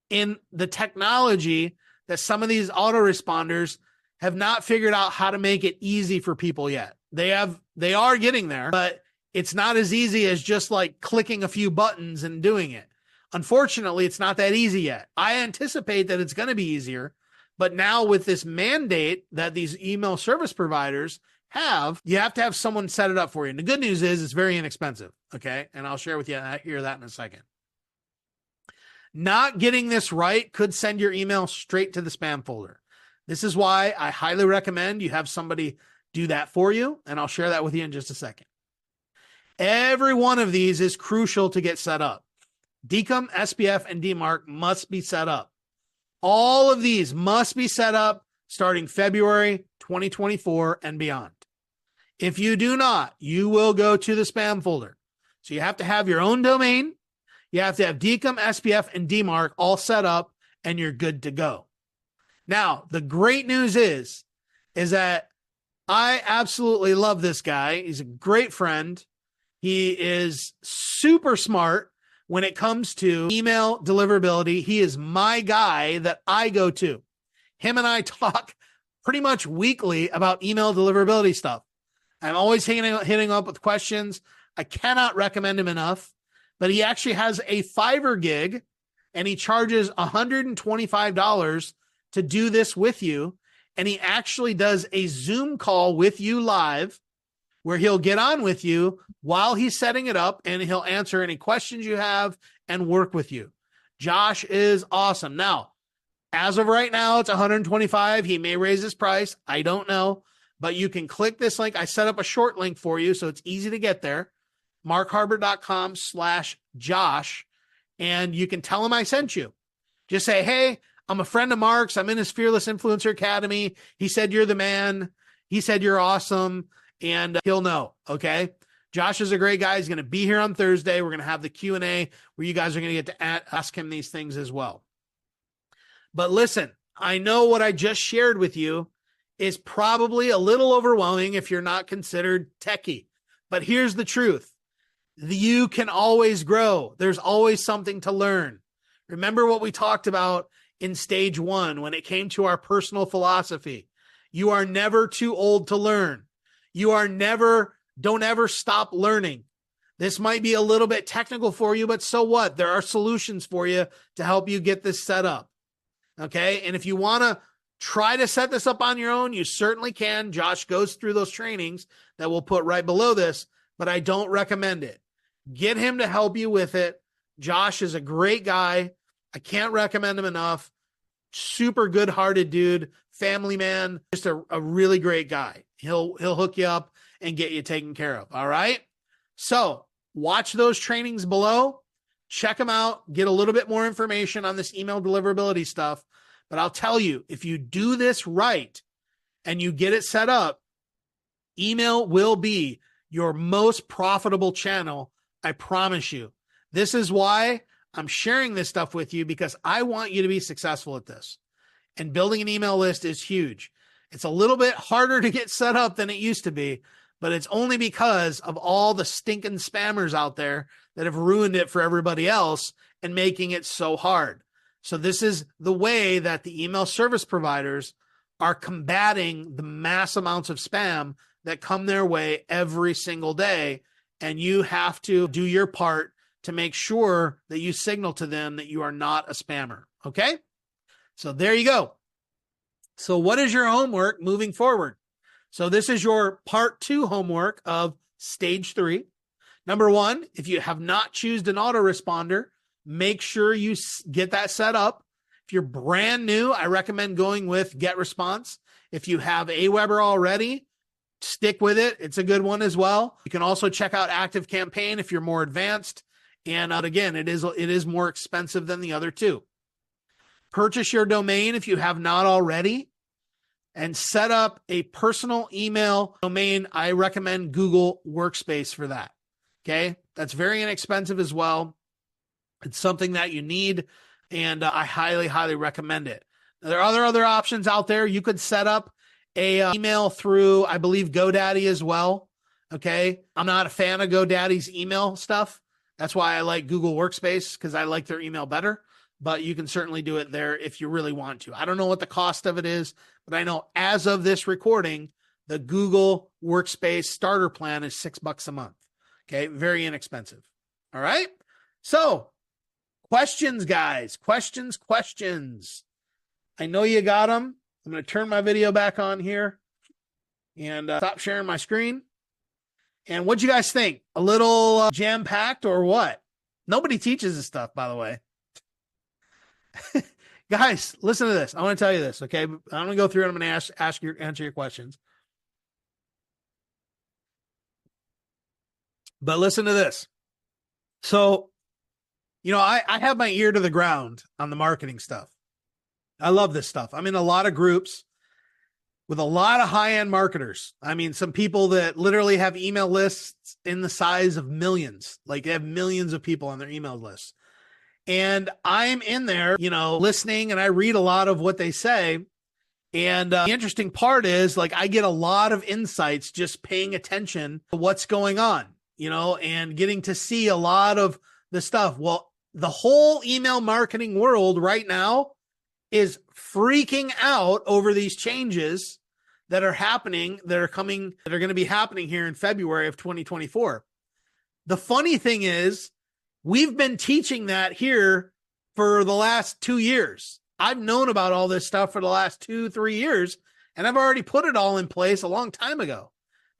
in the technology that some of these autoresponders have not figured out how to make it easy for people yet. They are getting there, but it's not as easy as just like clicking a few buttons and doing it. Unfortunately, it's not that easy yet. I anticipate that it's going to be easier, but now with this mandate that these email service providers have, you have to have someone set it up for you. And the good news is it's very inexpensive, okay? And I'll share with you that in a second. Not getting this right could send your email straight to the spam folder. This is why I highly recommend you have somebody do that for you, and I'll share that with you in just a second. Every one of these is crucial to get set up. DKIM, SPF, and DMARC must be set up. All of these must be set up starting February 2024 and beyond. If you do not, you will go to the spam folder. So you have to have your own domain. You have to have DKIM, SPF, and DMARC all set up, and you're good to go. Now, the great news is that I absolutely love this guy. He's a great friend. He is super smart when it comes to email deliverability. He is my guy that I go to. Him and I talk pretty much weekly about email deliverability stuff. I'm always hitting up with questions. I cannot recommend him enough, but he actually has a Fiverr gig and he charges $125 to do this with you. And he actually does a Zoom call with you live where he'll get on with you while he's setting it up and he'll answer any questions you have and work with you. Josh is awesome. Now, as of right now, it's $125. He may raise his price. I don't know, but you can click this link. I set up a short link for you, so it's easy to get there. markharbert.com/Josh. And you can tell him I sent you. Just say, hey, I'm a friend of Mark's. I'm in his Fearless Influencer Academy. He said you're the man. He said you're awesome. And he'll know, okay? Josh is a great guy. He's going to be here on Thursday. We're going to have the Q&A where you guys are going to get to ask him these things as well. But listen, I know what I just shared with you is probably a little overwhelming if you're not considered techie. But here's the truth. You can always grow. There's always something to learn. Remember what we talked about in stage 1 when it came to our personal philosophy. You are never too old to learn. Don't ever stop learning. This might be a little bit technical for you, but so what? There are solutions for you to help you get this set up. Okay. And if you want to try to set this up on your own, you certainly can. Josh goes through those trainings that we'll put right below this, but I don't recommend it. Get him to help you with it. Josh is a great guy. I can't recommend him enough. Super good-hearted dude, family man, just a really great guy. He'll hook you up and get you taken care of. All right. So watch those trainings below. Check them out. Get a little bit more information on this email deliverability stuff. But I'll tell you, if you do this right and you get it set up, email will be your most profitable channel. I promise you. This is why I'm sharing this stuff with you, because I want you to be successful at this. And building an email list is huge. It's a little bit harder to get set up than it used to be, but it's only because of all the stinking spammers out there that have ruined it for everybody else and making it so hard. So this is the way that the email service providers are combating the mass amounts of spam that come their way every single day. And you have to do your part to make sure that you signal to them that you are not a spammer. Okay? So there you go. So what is your homework moving forward? So this is your part 2 homework of stage 3. Number 1, if you have not chosen an autoresponder, make sure you get that set up. If you're brand new, I recommend going with GetResponse. If you have Aweber already, stick with it. It's a good one as well. You can also check out ActiveCampaign if you're more advanced. And again, it is more expensive than the other two. Purchase your domain if you have not already, and set up a personal email domain. I recommend Google Workspace for that. Okay. That's very inexpensive as well. It's something that you need, and I highly, highly recommend it. Now, there are other options out there. You could set up a email through, I believe, GoDaddy as well. Okay. I'm not a fan of GoDaddy's email stuff. That's why I like Google Workspace, because I like their email better, but you can certainly do it there if you really want to. I don't know what the cost of it is, but I know as of this recording, the Google Workspace starter plan is $6 a month. Okay. Very inexpensive. All right. So questions, guys, questions. I know you got them. I'm going to turn my video back on here and stop sharing my screen. And what'd you guys think? A little jam-packed or what? Nobody teaches this stuff, by the way. Guys, listen to this. I want to tell you this, okay? I'm going to go through and I'm going to answer your questions. But listen to this. So, I have my ear to the ground on the marketing stuff. I love this stuff. I'm in a lot of groups with a lot of high-end marketers. I mean, some people that literally have email lists in the size of millions. Like they have millions of people on their email lists. And I'm in there, listening, and I read a lot of what they say. And the interesting part is, like, I get a lot of insights just paying attention to what's going on, and getting to see a lot of the stuff. Well, the whole email marketing world right now is freaking out over these changes that are happening, that are going to be happening here in February of 2024. The funny thing is, we've been teaching that here for the last 2 years. I've known about all this stuff for the last 2-3 years, and I've already put it all in place a long time ago.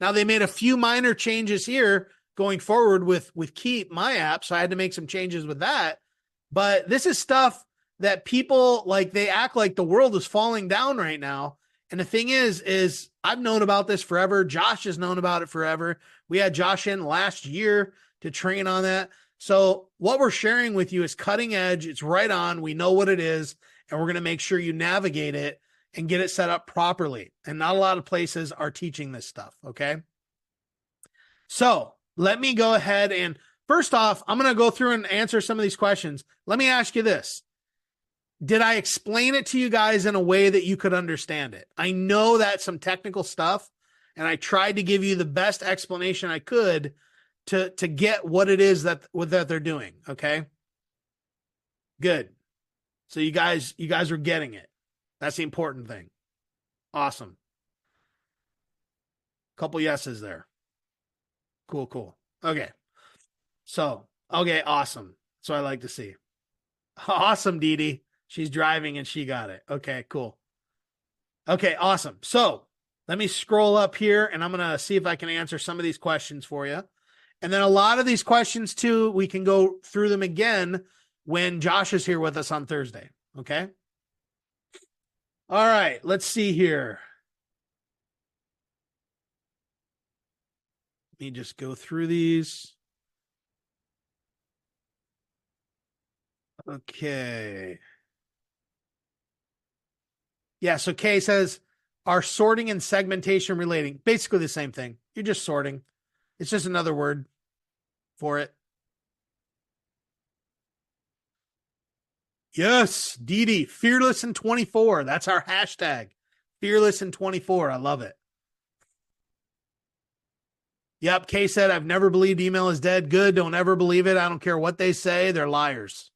Now, they made a few minor changes here going forward with Keep, my app, so I had to make some changes with that. But this is stuff that people, like, they act like the world is falling down right now. And the thing is I've known about this forever. Josh has known about it forever. We had Josh in last year to train on that. So what we're sharing with you is cutting edge. It's right on. We know what it is, and we're going to make sure you navigate it and get it set up properly. And not a lot of places are teaching this stuff. Okay. So let me go ahead and first off, I'm going to go through and answer some of these questions. Let me ask you this. Did I explain it to you guys in a way that you could understand it? I know that's some technical stuff, and I tried to give you the best explanation I could to get what it is that they're doing. Okay. Good. So you guys are getting it. That's the important thing. Awesome. Couple yeses there. Cool. Okay. So, okay. Awesome. So I like to see. Awesome, Dee Dee. She's driving and she got it. Okay, cool. Okay, awesome. So let me scroll up here and I'm going to see if I can answer some of these questions for you. And then a lot of these questions too, we can go through them again when Josh is here with us on Thursday. Okay. All right, let's see here. Let me just go through these. Okay. Yeah, so Kay says, are sorting and segmentation relating? Basically the same thing. You're just sorting. It's just another word for it. Yes, Dee Dee, fearless in 24. That's our hashtag. Fearless in 24. I love it. Yep, Kay said, I've never believed email is dead. Good, don't ever believe it. I don't care what they say. They're liars.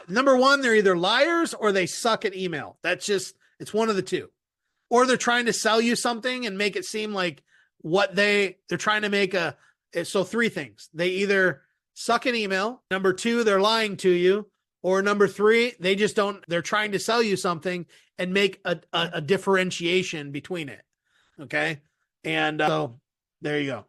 Number one, they're either liars or they suck at email. It's one of the two. Or they're trying to sell you something and make it seem like what they're trying to make so three things. They either suck at email. Number two, they're lying to you. Or number three, they're trying to sell you something and make a differentiation between it. Okay. And so there you go.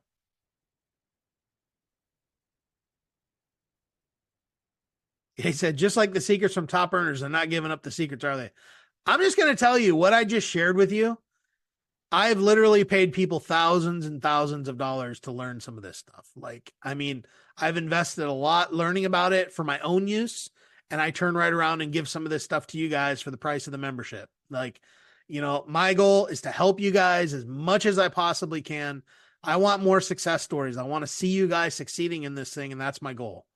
He said, just like the secrets from top earners, they're not giving up the secrets, are they? I'm just going to tell you what I just shared with you. I've literally paid people thousands and thousands of dollars to learn some of this stuff. I've invested a lot learning about it for my own use, and I turn right around and give some of this stuff to you guys for the price of the membership. My goal is to help you guys as much as I possibly can. I want more success stories. I want to see you guys succeeding in this thing, and that's my goal.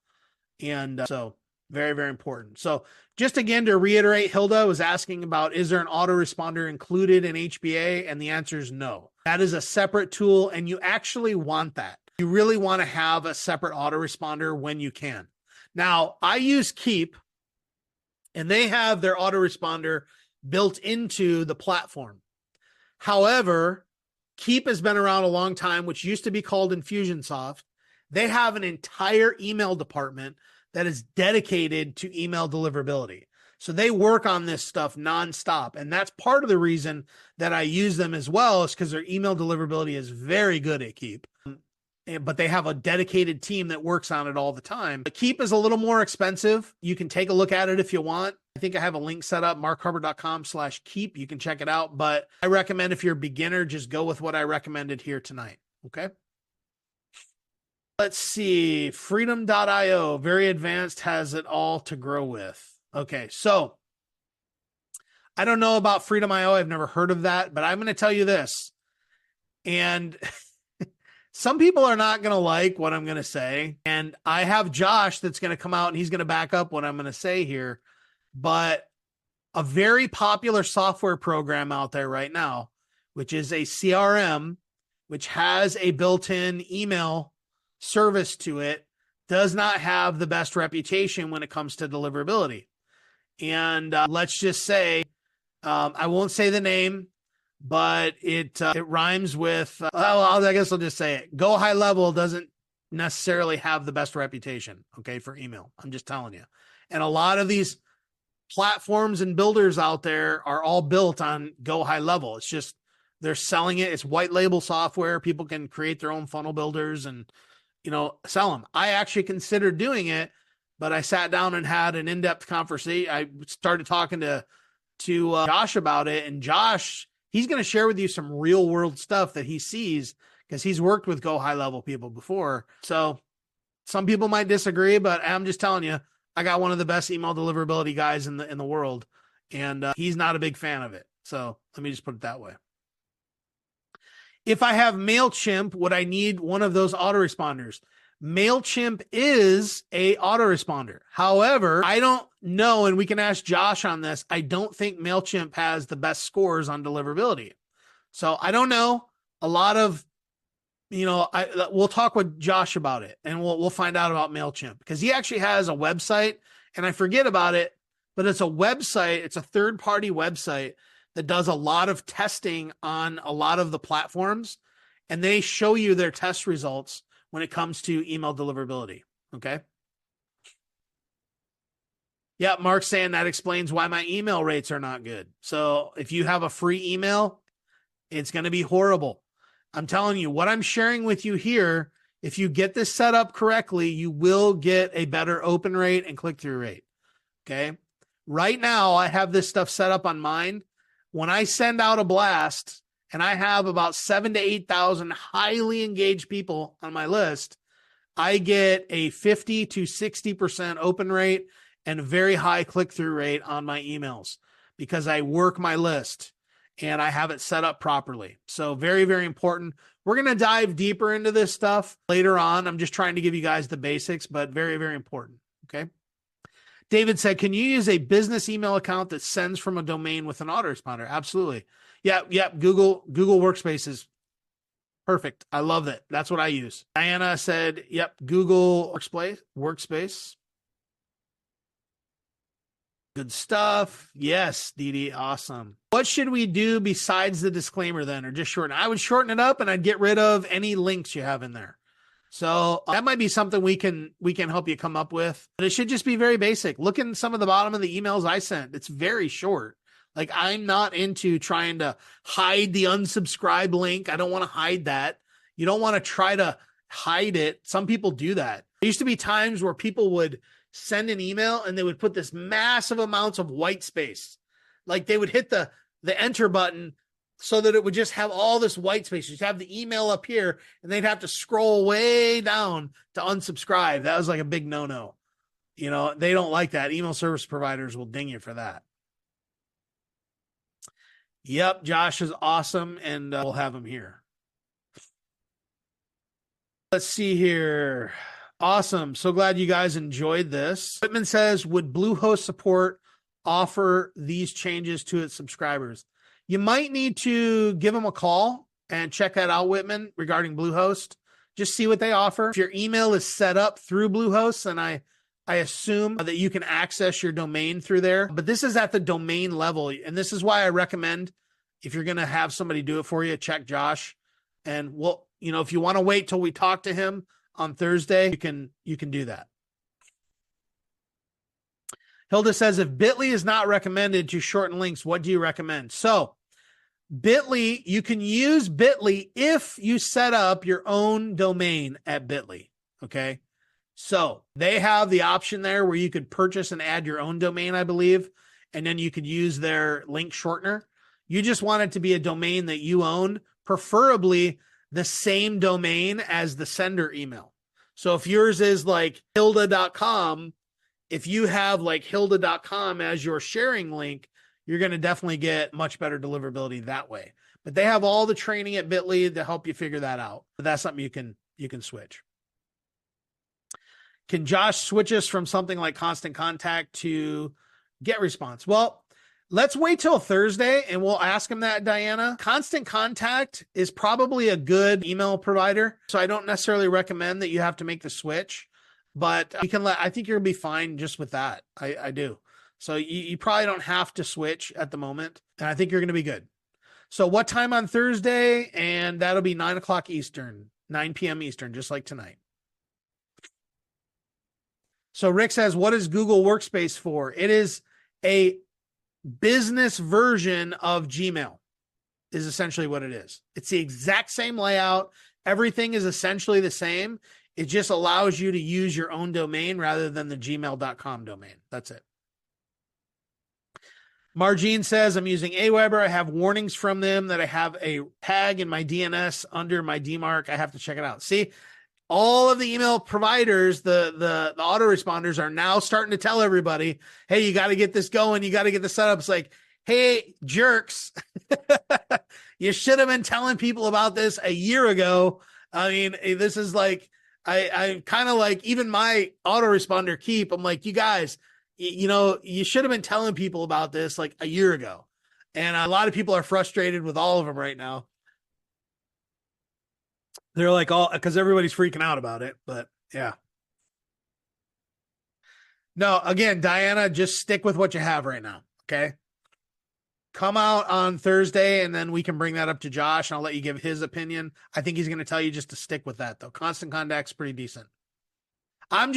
And so very, very important. So just again, to reiterate, Hilda was asking about, is there an autoresponder included in HBA? And the answer is no. That is a separate tool, and you actually want that. You really want to have a separate autoresponder when you can. Now, I use Keep, and they have their autoresponder built into the platform. However, Keep has been around a long time, which used to be called Infusionsoft. They have an entire email department that is dedicated to email deliverability. So they work on this stuff nonstop. And that's part of the reason that I use them as well, is because their email deliverability is very good at Keep. But they have a dedicated team that works on it all the time. But Keep is a little more expensive. You can take a look at it if you want. I think I have a link set up, markharbert.com/keep. You can check it out. But I recommend, if you're a beginner, just go with what I recommended here tonight. Okay. Let's see. Freedom.io, very advanced, has it all to grow with. Okay. So I don't know about Freedom.io. I've never heard of that, but I'm going to tell you this. And some people are not going to like what I'm going to say. And I have Josh that's going to come out and he's going to back up what I'm going to say here. But a very popular software program out there right now, which is a CRM, which has a built-in email service to it, does not have the best reputation when it comes to deliverability. And let's just say, I won't say the name, but it rhymes with, I guess I'll just say it. Go High Level doesn't necessarily have the best reputation, okay, for email. I'm just telling you. And a lot of these platforms and builders out there are all built on Go High Level. It's just they're selling it. It's white label software. People can create their own funnel builders and, sell them. I actually considered doing it, but I sat down and had an in-depth conversation. I started talking to Josh about it, and Josh, he's going to share with you some real world stuff that he sees because he's worked with Go High Level people before. So some people might disagree, but I'm just telling you, I got one of the best email deliverability guys in the world, and he's not a big fan of it. So let me just put it that way. If I have MailChimp, would I need one of those autoresponders? MailChimp is a autoresponder. However, I don't know, and we can ask Josh on this, I don't think MailChimp has the best scores on deliverability. So I don't know. A lot of, we'll talk with Josh about it, and we'll find out about MailChimp because he actually has a website, and I forget about it, but it's a website. It's a third-party website that does a lot of testing on a lot of the platforms, and they show you their test results when it comes to email deliverability. Okay. Yeah. Mark's saying that explains why my email rates are not good. So if you have a free email, it's going to be horrible. I'm telling you what I'm sharing with you here. If you get this set up correctly, you will get a better open rate and click-through rate. Okay. Right now I have this stuff set up on mine. When I send out a blast and I have about 7,000 to 8,000 highly engaged people on my list, I get a 50 to 60% open rate and a very high click-through rate on my emails because I work my list and I have it set up properly. So very, very important. We're going to dive deeper into this stuff later on. I'm just trying to give you guys the basics, but very, very important. Okay. David said, can you use a business email account that sends from a domain with an autoresponder? Absolutely. Yeah. Google Workspace is perfect. I love that. That's what I use. Diana said, yep. Google Workspace. Good stuff. Yes, Dee. Awesome. What should we do besides the disclaimer then, or just shorten? I would shorten it up and I'd get rid of any links you have in there. So that might be something we can help you come up with, but it should just be very basic. Look in some of the bottom of the emails I sent. It's very short. Like I'm not into trying to hide the unsubscribe link. I don't want to hide that. You don't want to try to hide it. Some people do that. There used to be times where people would send an email and they would put this massive amounts of white space. Like they would hit the enter button so that it would just have all this white space. You'd have the email up here and they'd have to scroll way down to unsubscribe. That was like a big no-no. They don't like that. Email service providers will ding you for that. Yep. Josh is awesome. And we'll have him here. Let's see here. Awesome. So glad you guys enjoyed this. Whitman says, would Bluehost support offer these changes to its subscribers? You might need to give them a call and check that out, Whitman, regarding Bluehost. Just see what they offer. If your email is set up through Bluehost, then I assume that you can access your domain through there. But this is at the domain level. And this is why I recommend, if you're going to have somebody do it for you, check Josh. And if you want to wait till we talk to him on Thursday, you can do that. Hilda says, if Bitly is not recommended to shorten links, what do you recommend? So Bitly, you can use Bitly if you set up your own domain at Bitly. Okay. So they have the option there where you could purchase and add your own domain, I believe, and then you could use their link shortener. You just want it to be a domain that you own, preferably the same domain as the sender email. So if yours is like hilda.com, if you have like hilda.com as your sharing link, you're going to definitely get much better deliverability that way. But they have all the training at Bitly to help you figure that out. But that's something you can switch. Can Josh switch us from something like Constant Contact to GetResponse? Well, let's wait till Thursday and we'll ask him that, Diana. Constant Contact is probably a good email provider. So I don't necessarily recommend that you have to make the switch, but I think you're gonna be fine just with that. I do. So you probably don't have to switch at the moment. And I think you're going to be good. So what time on Thursday? And that'll be 9 o'clock Eastern, 9 p.m. Eastern, just like tonight. So Rick says, what is Google Workspace for? It is a business version of Gmail, is essentially what it is. It's the exact same layout. Everything is essentially the same. It just allows you to use your own domain rather than the gmail.com domain. That's it. Margene says, I'm using Aweber. I have warnings from them that I have a tag in my DNS under my DMARC. I have to check it out. See, all of the email providers, the autoresponders are now starting to tell everybody, hey, you got to get this going. You got to get this set up. It's like, hey, jerks, you should have been telling people about this a year ago. I mean, this is like, I kind of like, even my autoresponder Keep, I'm like, you guys, you should have been telling people about this like a year ago. And a lot of people are frustrated with all of them right now. They're like, all because everybody's freaking out about it. But yeah. No, again, Diana, just stick with what you have right now. Okay. Come out on Thursday and then we can bring that up to Josh and I'll let you give his opinion. I think he's going to tell you just to stick with that though. Constant Contact's pretty decent. I'm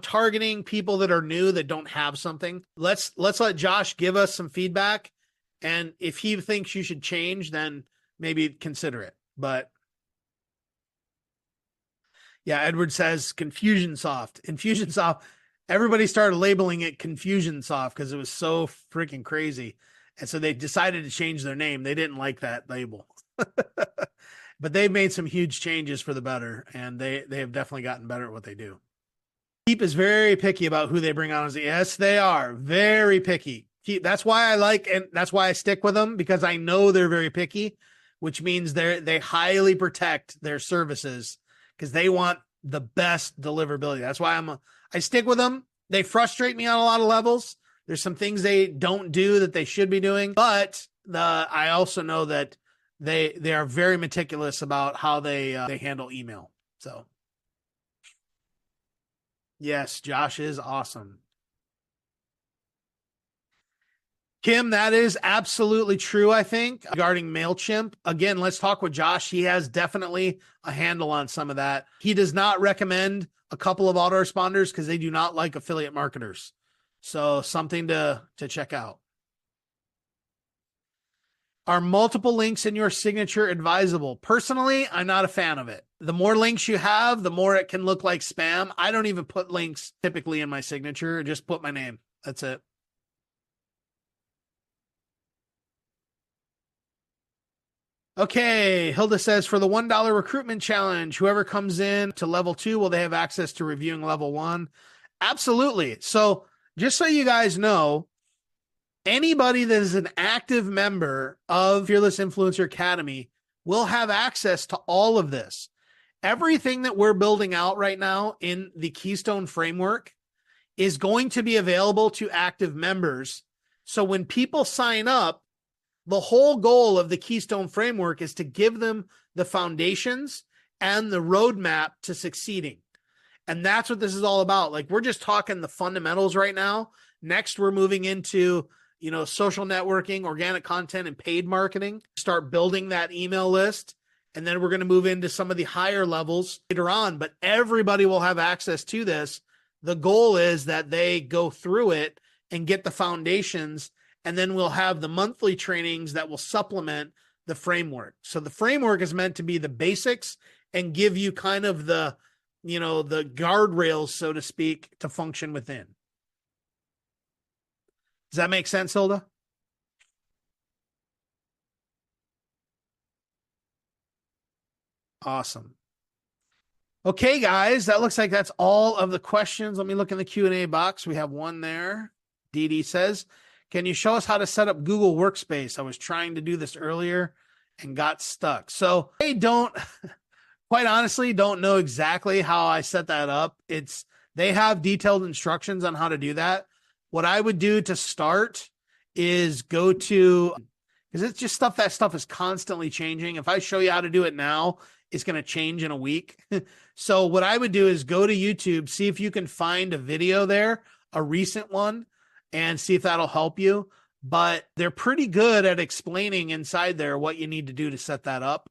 targeting people that are new that don't have something. Let's let Josh give us some feedback. And if he thinks you should change, then maybe consider it. But yeah, Edward says Confusionsoft. Infusionsoft. Everybody started labeling it Confusionsoft because it was so freaking crazy. And so they decided to change their name. They didn't like that label. But they've made some huge changes for the better, and they have definitely gotten better at what they do. Keep is very picky about who they bring on. Yes, they are very picky. That's why I like, and that's why I stick with them, because I know they're very picky, which means they highly protect their services because they want the best deliverability. That's why I stick with them. They frustrate me on a lot of levels. There's some things they don't do that they should be doing, but I also know that they are very meticulous about how they handle email. So yes, Josh is awesome. Kim, that is absolutely true, I think, regarding MailChimp. Again, let's talk with Josh. He has definitely a handle on some of that. He does not recommend a couple of autoresponders because they do not like affiliate marketers. So something to check out. Are multiple links in your signature advisable? Personally, I'm not a fan of it. The more links you have, the more it can look like spam. I don't even put links typically in my signature. Just put my name. That's it. Okay, Hilda says, for the $1 recruitment challenge, whoever comes in to level 2, will they have access to reviewing level 1? Absolutely. So just so you guys know, anybody that is an active member of Fearless Influencer Academy will have access to all of this. Everything that we're building out right now in the Keystone framework is going to be available to active members. So when people sign up, the whole goal of the Keystone framework is to give them the foundations and the roadmap to succeeding. And that's what this is all about. Like, we're just talking the fundamentals right now. Next, we're moving into, social networking, organic content, and paid marketing. Start building that email list. And then we're going to move into some of the higher levels later on. But everybody will have access to this. The goal is that they go through it and get the foundations. And then we'll have the monthly trainings that will supplement the framework. So the framework is meant to be the basics and give you kind of the guardrails, so to speak, to function within. Does that make sense, Hilda? Awesome. Okay, guys, that looks like that's all of the questions. Let me look in the Q&A box. We have one there. Dee Dee says, can you show us how to set up Google Workspace? I was trying to do this earlier and got stuck. So I quite honestly, don't know exactly how I set that up. They have detailed instructions on how to do that. What I would do to start is go to, because it's just that stuff is constantly changing. If I show you how to do it now, it's going to change in a week. So what I would do is go to YouTube, see if you can find a video there a recent one and see if that'll help you. But they're pretty good at explaining inside there what you need to do to set that up.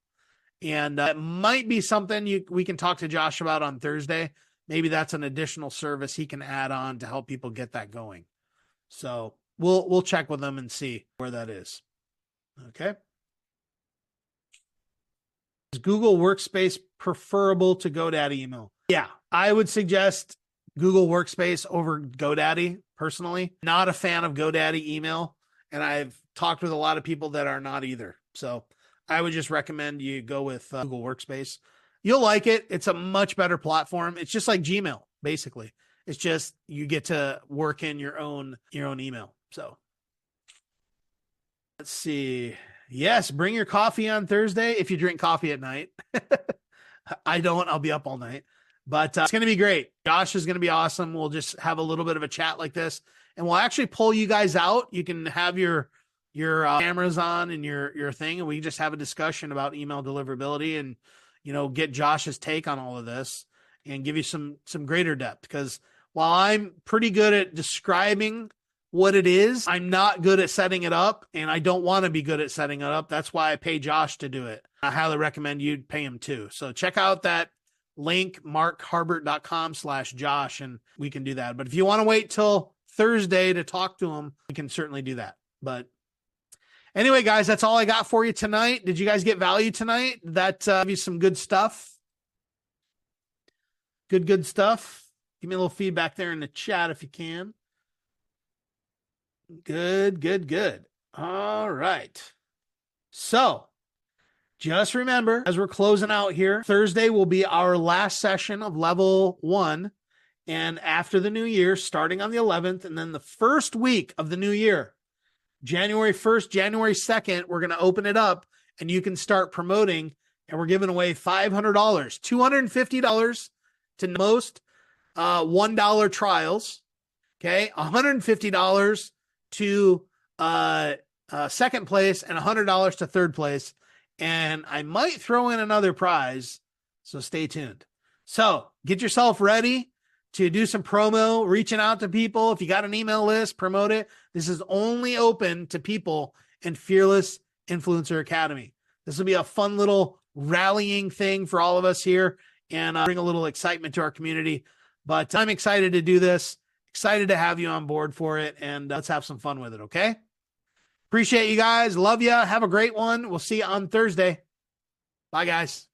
And it might be something we can talk to Josh about on Thursday. Maybe that's an additional service he can add on to help people get that going. So we'll check with them and see where that is. Okay. Is Google Workspace preferable to GoDaddy email? Yeah, I would suggest Google Workspace over GoDaddy personally. Not a fan of GoDaddy email, and I've talked with a lot of people that are not either. So I would just recommend you go with Google Workspace. You'll like it. It's a much better platform. It's just like Gmail, basically. It's just you get to work in your own email. So let's see. Yes, bring your coffee on Thursday if you drink coffee at night. I don't. I'll be up all night. But it's going to be great. Josh is going to be awesome. We'll just have a little bit of a chat like this, and we'll actually pull you guys out. You can have your cameras on and your thing, and we just have a discussion about email deliverability and, get Josh's take on all of this and give you some greater depth. Because while I'm pretty good at describing what it is, I'm not good at setting it up, and I don't want to be good at setting it up. That's why I pay Josh to do it. I highly recommend you pay him too. So check out that link, markharbert.com/Josh, and we can do that. But if you want to wait till Thursday to talk to him, we can certainly do that. But anyway, guys, that's all I got for you tonight. Did you guys get value tonight? That give you some good stuff? Good stuff. Give me a little feedback there in the chat if you can. Good. All right. So just remember, as we're closing out here, Thursday will be our last session of level 1. And after the new year, starting on the 11th, and then the first week of the new year, January 1st, January 2nd, we're going to open it up and you can start promoting, and we're giving away $500, $250 to most $1 trials. Okay. $150 to second place and $100 to third place. And I might throw in another prize. So stay tuned. So get yourself ready to do some promo, reaching out to people. If you got an email list, promote it. This is only open to people in Fearless Influencer Academy. This will be a fun little rallying thing for all of us here and bring a little excitement to our community. But I'm excited to do this. Excited to have you on board for it. And let's have some fun with it. Okay. Appreciate you guys. Love you. Have a great one. We'll see you on Thursday. Bye, guys.